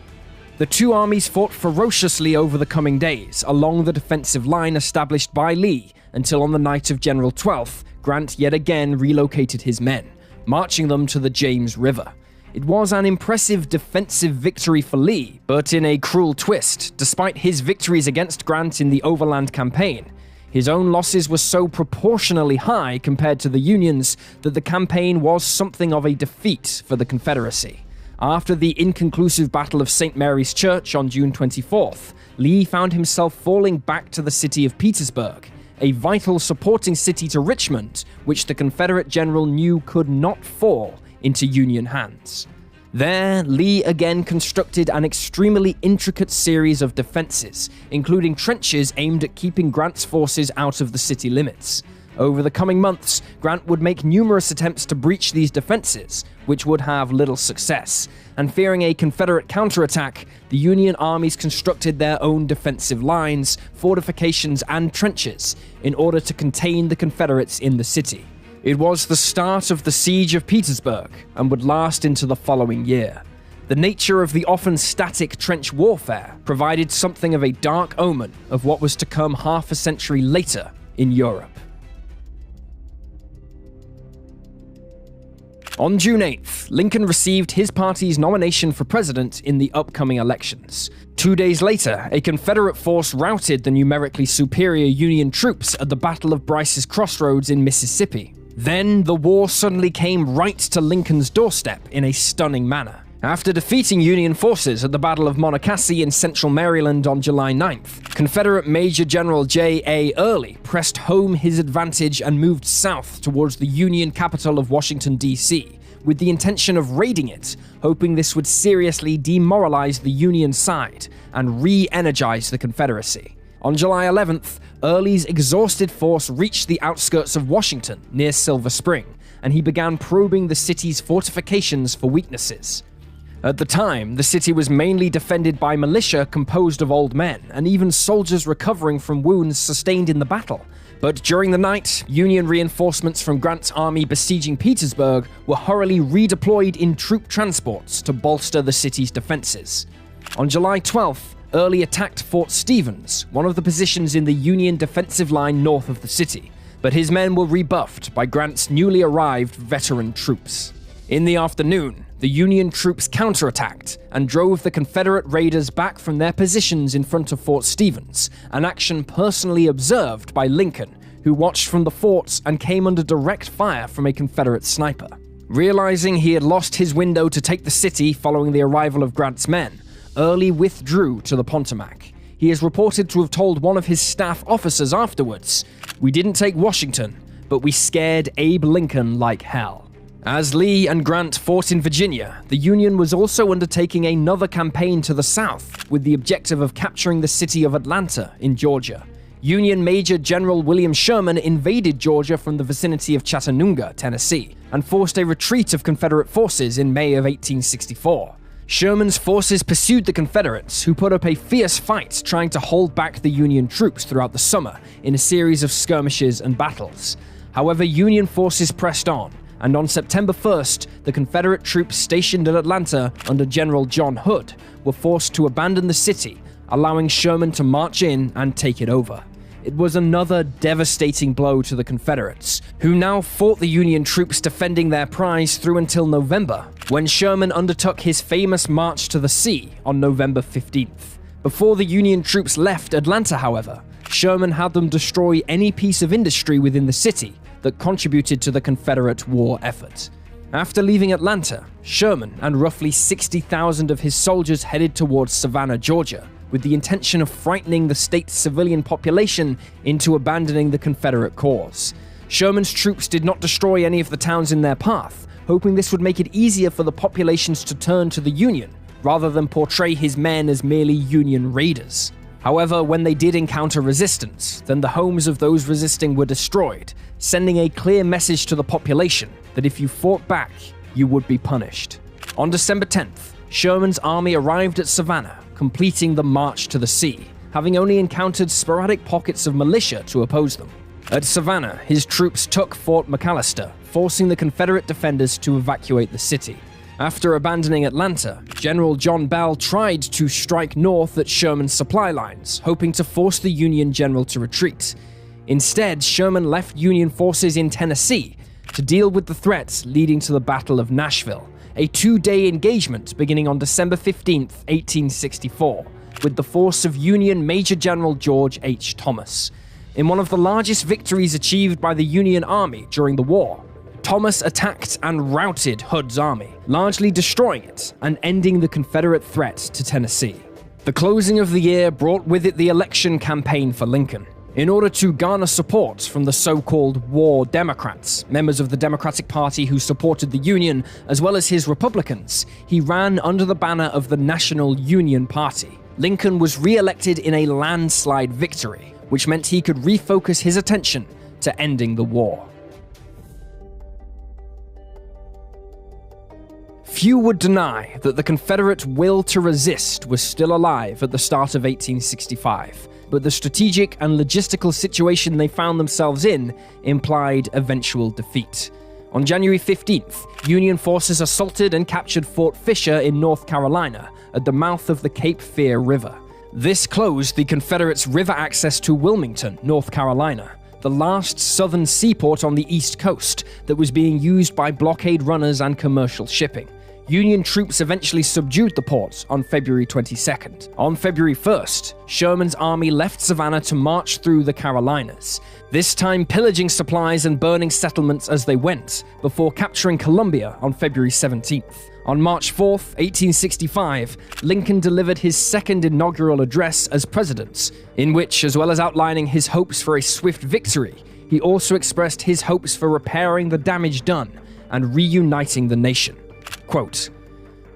The two armies fought ferociously over the coming days along the defensive line established by Lee until on the night of General 12th, Grant yet again relocated his men, marching them to the James River. It was an impressive defensive victory for Lee, but in a cruel twist, despite his victories against Grant in the Overland Campaign, his own losses were so proportionally high compared to the Union's that the campaign was something of a defeat for the Confederacy. After the inconclusive Battle of St. Mary's Church on June 24th, Lee found himself falling back to the city of Petersburg, a vital supporting city to Richmond, which the Confederate general knew could not fall into Union hands. There, Lee again constructed an extremely intricate series of defenses, including trenches aimed at keeping Grant's forces out of the city limits. Over the coming months, Grant would make numerous attempts to breach these defenses, which would have little success, and fearing a Confederate counterattack, the Union armies constructed their own defensive lines, fortifications, and trenches in order to contain the Confederates in the city. It was the start of the Siege of Petersburg and would last into the following year. The nature of the often static trench warfare provided something of a dark omen of what was to come half a century later in Europe. On June 8th, Lincoln received his party's nomination for president in the upcoming elections. 2 days later, a Confederate force routed the numerically superior Union troops at the Battle of Bryce's Crossroads in Mississippi. Then, the war suddenly came right to Lincoln's doorstep in a stunning manner. After defeating Union forces at the Battle of Monocacy in central Maryland on July 9th, Confederate Major General J.A. Early pressed home his advantage and moved south towards the Union capital of Washington, D.C., with the intention of raiding it, hoping this would seriously demoralize the Union side and re-energize the Confederacy. On July 11th, Early's exhausted force reached the outskirts of Washington near Silver Spring, and he began probing the city's fortifications for weaknesses. At the time, the city was mainly defended by militia composed of old men, and even soldiers recovering from wounds sustained in the battle. But during the night, Union reinforcements from Grant's army besieging Petersburg were hurriedly redeployed in troop transports to bolster the city's defenses. On July 12th, Early attacked Fort Stevens, one of the positions in the Union defensive line north of the city, but his men were rebuffed by Grant's newly arrived veteran troops. In the afternoon, the Union troops counterattacked and drove the Confederate raiders back from their positions in front of Fort Stevens, an action personally observed by Lincoln, who watched from the forts and came under direct fire from a Confederate sniper. Realizing he had lost his window to take the city following the arrival of Grant's men, Early withdrew to the Potomac. He is reported to have told one of his staff officers afterwards, "We didn't take Washington, but we scared Abe Lincoln like hell." As Lee and Grant fought in Virginia, the Union was also undertaking another campaign to the south with the objective of capturing the city of Atlanta in Georgia. Union Major General William Sherman invaded Georgia from the vicinity of Chattanooga, Tennessee, and forced a retreat of Confederate forces in May of 1864. Sherman's forces pursued the Confederates, who put up a fierce fight trying to hold back the Union troops throughout the summer in a series of skirmishes and battles. However, Union forces pressed on, and on September 1st, the Confederate troops stationed at Atlanta under General John Hood were forced to abandon the city, allowing Sherman to march in and take it over. It was another devastating blow to the Confederates, who now fought the Union troops defending their prize through until November, when Sherman undertook his famous March to the Sea on November 15th. Before the Union troops left Atlanta, however, Sherman had them destroy any piece of industry within the city that contributed to the Confederate war effort. After leaving Atlanta, Sherman and roughly 60,000 of his soldiers headed towards Savannah, Georgia, with the intention of frightening the state's civilian population into abandoning the Confederate cause. Sherman's troops did not destroy any of the towns in their path, hoping this would make it easier for the populations to turn to the Union, rather than portray his men as merely Union raiders. However, when they did encounter resistance, then the homes of those resisting were destroyed, sending a clear message to the population that if you fought back, you would be punished. On December 10th, Sherman's army arrived at Savannah, completing the March to the Sea, having only encountered sporadic pockets of militia to oppose them. At Savannah, his troops took Fort McAllister, forcing the Confederate defenders to evacuate the city. After abandoning Atlanta, General John Bell tried to strike north at Sherman's supply lines, hoping to force the Union general to retreat. Instead, Sherman left Union forces in Tennessee to deal with the threats leading to the Battle of Nashville, a two-day engagement beginning on December 15, 1864, with the force of Union Major General George H. Thomas. In one of the largest victories achieved by the Union Army during the war, Thomas attacked and routed Hood's army, largely destroying it and ending the Confederate threat to Tennessee. The closing of the year brought with it the election campaign for Lincoln. In order to garner support from the so-called War Democrats, members of the Democratic Party who supported the Union, as well as his Republicans, he ran under the banner of the National Union Party. Lincoln was re-elected in a landslide victory, which meant he could refocus his attention to ending the war. Few would deny that the Confederate will to resist was still alive at the start of 1865, but the strategic and logistical situation they found themselves in implied eventual defeat. On January 15th, Union forces assaulted and captured Fort Fisher in North Carolina at the mouth of the Cape Fear River. This closed the Confederates' river access to Wilmington, North Carolina, the last southern seaport on the East Coast that was being used by blockade runners and commercial shipping. Union troops eventually subdued the port on February 22nd. On February 1st, Sherman's army left Savannah to march through the Carolinas, this time pillaging supplies and burning settlements as they went, before capturing Columbia on February 17th. On March 4th, 1865, Lincoln delivered his second inaugural address as president, in which, as well as outlining his hopes for a swift victory, he also expressed his hopes for repairing the damage done and reuniting the nation. Quote,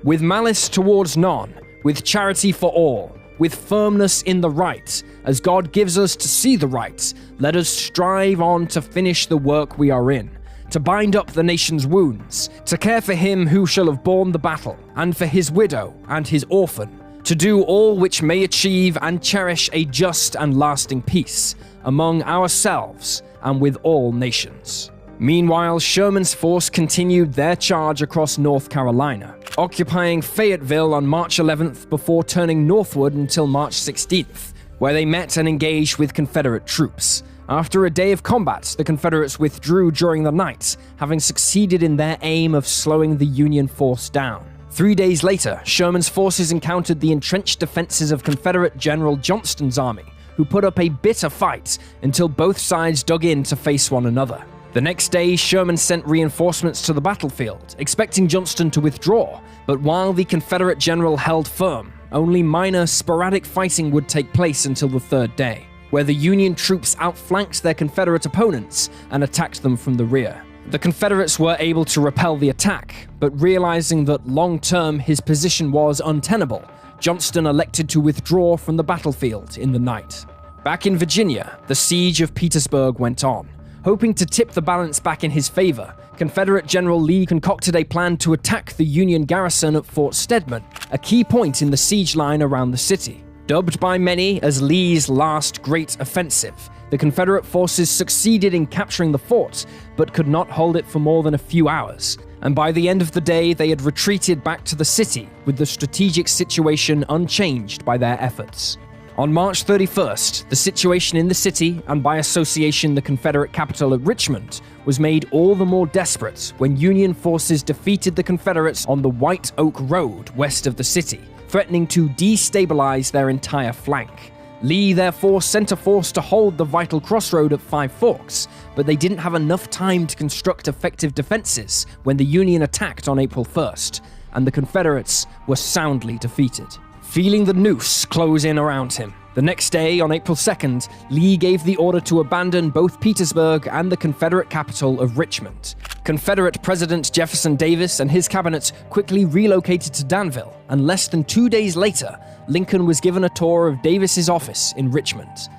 "With malice towards none, with charity for all, with firmness in the right, as God gives us to see the right, let us strive on to finish the work we are in, to bind up the nation's wounds, to care for him who shall have borne the battle, and for his widow and his orphan, to do all which may achieve and cherish a just and lasting peace among ourselves and with all nations." Meanwhile, Sherman's force continued their charge across North Carolina, occupying Fayetteville on March 11th before turning northward until March 16th, where they met and engaged with Confederate troops. After a day of combat, the Confederates withdrew during the night, having succeeded in their aim of slowing the Union force down. 3 days later, Sherman's forces encountered the entrenched defenses of Confederate General Johnston's army, who put up a bitter fight until both sides dug in to face one another. The next day, Sherman sent reinforcements to the battlefield, expecting Johnston to withdraw, but while the Confederate general held firm, only minor, sporadic fighting would take place until the third day, where the Union troops outflanked their Confederate opponents and attacked them from the rear. The Confederates were able to repel the attack, but realizing that long-term his position was untenable, Johnston elected to withdraw from the battlefield in the night. Back in Virginia, the siege of Petersburg went on. Hoping to tip the balance back in his favor, Confederate General Lee concocted a plan to attack the Union garrison at Fort Stedman, a key point in the siege line around the city. Dubbed by many as Lee's last great offensive, the Confederate forces succeeded in capturing the fort, but could not hold it for more than a few hours, and by the end of the day they had retreated back to the city, with the strategic situation unchanged by their efforts. On March 31st, the situation in the city, and by association the Confederate capital at Richmond, was made all the more desperate when Union forces defeated the Confederates on the White Oak Road west of the city, threatening to destabilize their entire flank. Lee therefore sent a force to hold the vital crossroad at Five Forks, but they didn't have enough time to construct effective defenses when the Union attacked on April 1st, and the Confederates were soundly defeated. Feeling the noose close in around him, the next day, on April 2nd, Lee gave the order to abandon both Petersburg and the Confederate capital of Richmond. Confederate President Jefferson Davis and his cabinet quickly relocated to Danville, and less than 2 days later, Lincoln was given a tour of Davis's office in Richmond.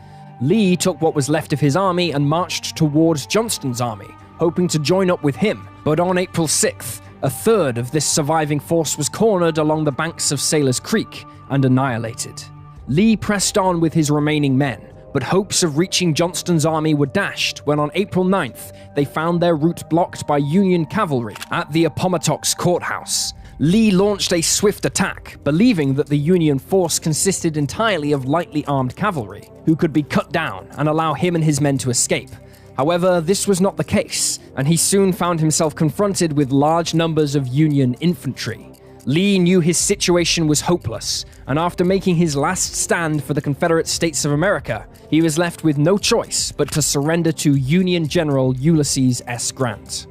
Lee took what was left of his army and marched towards Johnston's army, hoping to join up with him, but on April 6th, a third of this surviving force was cornered along the banks of Sailor's Creek and annihilated. Lee pressed on with his remaining men, but hopes of reaching Johnston's army were dashed when on April 9th they found their route blocked by Union cavalry at the Appomattox courthouse. Lee launched a swift attack, believing that the Union force consisted entirely of lightly armed cavalry, who could be cut down and allow him and his men to escape. However, this was not the case, and he soon found himself confronted with large numbers of Union infantry. Lee knew his situation was hopeless, and after making his last stand for the Confederate States of America, he was left with no choice but to surrender to Union General Ulysses S. Grant.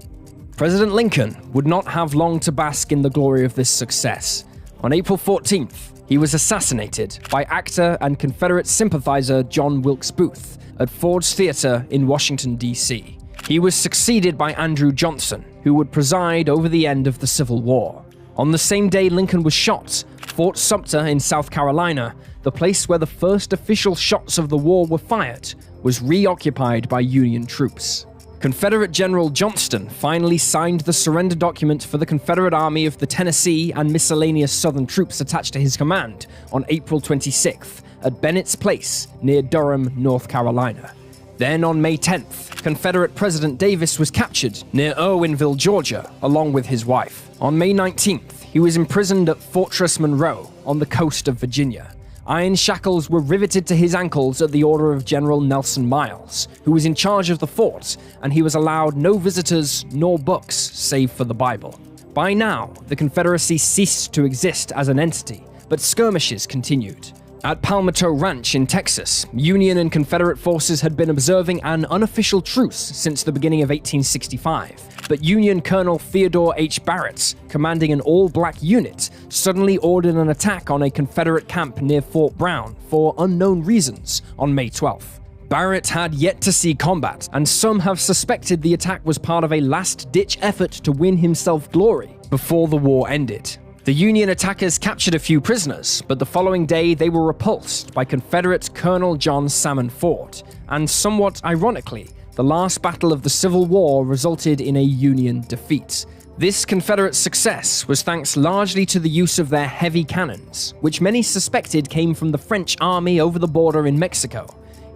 President Lincoln would not have long to bask in the glory of this success. On April 14th, he was assassinated by actor and Confederate sympathizer John Wilkes Booth at Ford's Theater in Washington, D.C. He was succeeded by Andrew Johnson, who would preside over the end of the Civil War. On the same day Lincoln was shot, Fort Sumter in South Carolina, the place where the first official shots of the war were fired, was reoccupied by Union troops. Confederate General Johnston finally signed the surrender document for the Confederate Army of the Tennessee and miscellaneous Southern troops attached to his command on April 26th at Bennett's Place near Durham, North Carolina. Then on May 10th, Confederate President Davis was captured near Irwinville, Georgia, along with his wife. On May 19th, he was imprisoned at Fortress Monroe on the coast of Virginia. Iron shackles were riveted to his ankles at the order of General Nelson Miles, who was in charge of the fort, and he was allowed no visitors nor books save for the Bible. By now, the Confederacy ceased to exist as an entity, but skirmishes continued. At Palmetto Ranch in Texas, Union and Confederate forces had been observing an unofficial truce since the beginning of 1865, but Union Colonel Theodore H. Barrett, commanding an all-black unit, suddenly ordered an attack on a Confederate camp near Fort Brown for unknown reasons on May 12th. Barrett had yet to see combat, and some have suspected the attack was part of a last-ditch effort to win himself glory before the war ended. The Union attackers captured a few prisoners, but the following day they were repulsed by Confederate Colonel John Salmon Ford, and somewhat ironically, the last battle of the Civil War resulted in a Union defeat. This Confederate success was thanks largely to the use of their heavy cannons, which many suspected came from the French army over the border in Mexico.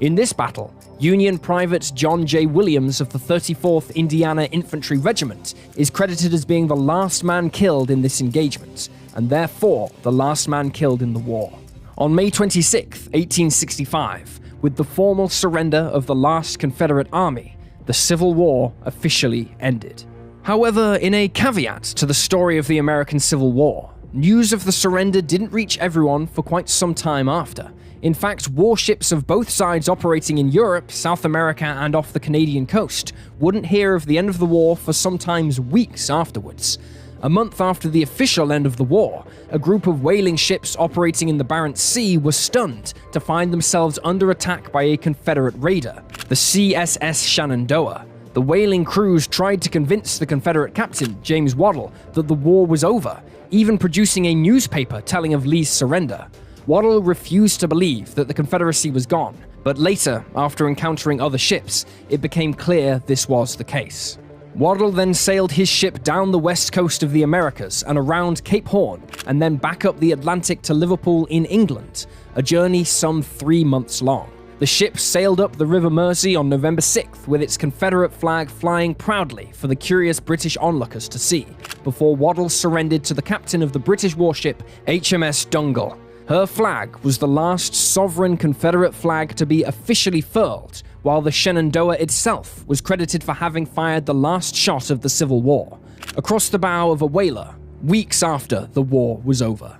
In this battle, Union Private John J. Williams of the 34th Indiana Infantry Regiment is credited as being the last man killed in this engagement, and therefore the last man killed in the war. On May 26, 1865, with the formal surrender of the last Confederate Army, the Civil War officially ended. However, in a caveat to the story of the American Civil War, news of the surrender didn't reach everyone for quite some time after. In fact, warships of both sides operating in Europe, South America, and off the Canadian coast wouldn't hear of the end of the war for sometimes weeks afterwards. A month after the official end of the war, a group of whaling ships operating in the Barents Sea were stunned to find themselves under attack by a Confederate raider, the CSS Shenandoah. The whaling crews tried to convince the Confederate captain, James Waddell, that the war was over, even producing a newspaper telling of Lee's surrender. Waddell refused to believe that the Confederacy was gone, but later, after encountering other ships, it became clear this was the case. Waddell then sailed his ship down the west coast of the Americas and around Cape Horn, and then back up the Atlantic to Liverpool in England, a journey some 3 months long. The ship sailed up the River Mersey on November 6th with its Confederate flag flying proudly for the curious British onlookers to see, before Waddell surrendered to the captain of the British warship HMS Dungle. Her flag was the last sovereign Confederate flag to be officially furled, while the Shenandoah itself was credited for having fired the last shot of the Civil War, across the bow of a whaler, weeks after the war was over.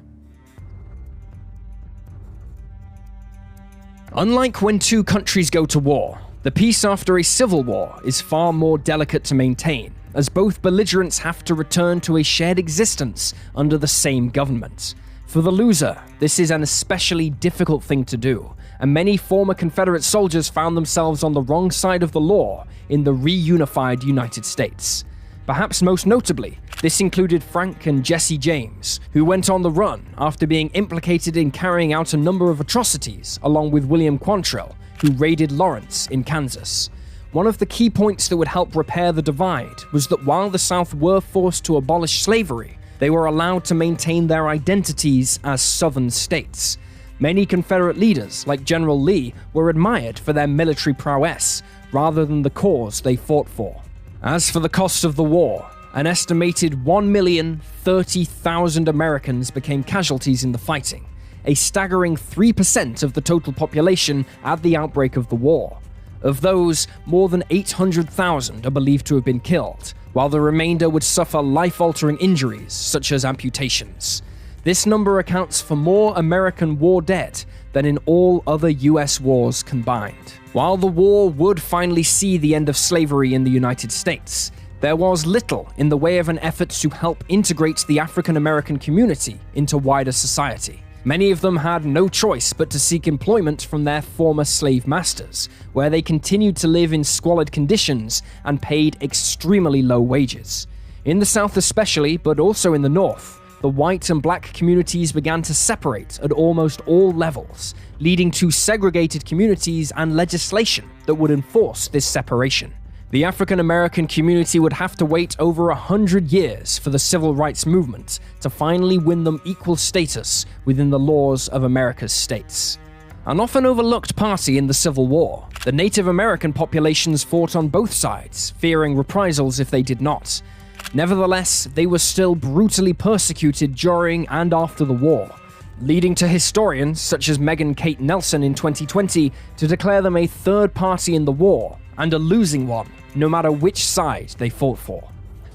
Unlike when two countries go to war, the peace after a civil war is far more delicate to maintain, as both belligerents have to return to a shared existence under the same government. For the loser, this is an especially difficult thing to do, and many former Confederate soldiers found themselves on the wrong side of the law in the reunified United States. Perhaps most notably, this included Frank and Jesse James, who went on the run after being implicated in carrying out a number of atrocities, along with William Quantrill, who raided Lawrence in Kansas. One of the key points that would help repair the divide was that while the South were forced to abolish slavery, they were allowed to maintain their identities as Southern states. Many Confederate leaders, like General Lee, were admired for their military prowess, rather than the cause they fought for. As for the cost of the war, an estimated 1,030,000 Americans became casualties in the fighting, a staggering 3% of the total population at the outbreak of the war. Of those, more than 800,000 are believed to have been killed, while the remainder would suffer life-altering injuries such as amputations. This number accounts for more American war dead than in all other US wars combined. While the war would finally see the end of slavery in the United States, there was little in the way of an effort to help integrate the African American community into wider society. Many of them had no choice but to seek employment from their former slave masters, where they continued to live in squalid conditions and paid extremely low wages. In the South especially, but also in the North, the white and black communities began to separate at almost all levels, leading to segregated communities and legislation that would enforce this separation. The African American community would have to wait over 100 years for the civil rights movement to finally win them equal status within the laws of America's states. An often overlooked party in the Civil War, the Native American populations fought on both sides, fearing reprisals if they did not. Nevertheless, they were still brutally persecuted during and after the war, leading to historians such as Megan Kate Nelson in 2020 to declare them a third party in the war and a losing one, no matter which side they fought for.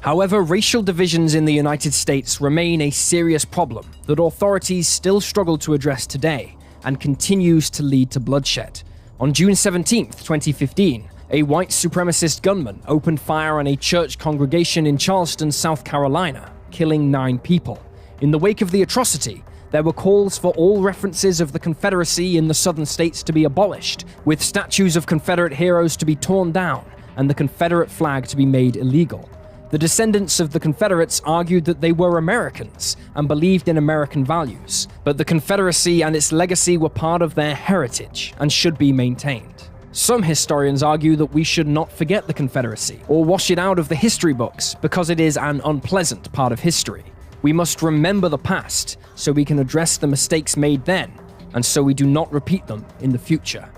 However, racial divisions in the United States remain a serious problem that authorities still struggle to address today and continues to lead to bloodshed. On June 17, 2015, a white supremacist gunman opened fire on a church congregation in Charleston, South Carolina, killing 9 people. In the wake of the atrocity, there were calls for all references of the Confederacy in the southern states to be abolished, with statues of Confederate heroes to be torn down and the Confederate flag to be made illegal. The descendants of the Confederates argued that they were Americans and believed in American values, but the Confederacy and its legacy were part of their heritage and should be maintained. Some historians argue that we should not forget the Confederacy or wash it out of the history books because it is an unpleasant part of history. We must remember the past so we can address the mistakes made then and so we do not repeat them in the future.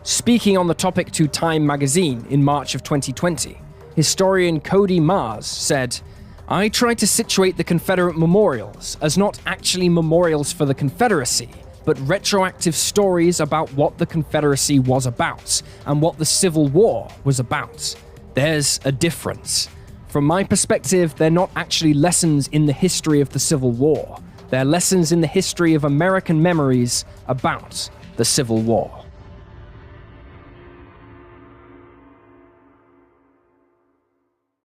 Speaking on the topic to Time magazine in March of 2020, historian Cody Mars said, "I tried to situate the Confederate memorials as not actually memorials for the Confederacy, but retroactive stories about what the Confederacy was about and what the Civil War was about. There's a difference. From my perspective, they're not actually lessons in the history of the Civil War. They're lessons in the history of American memories about the Civil War."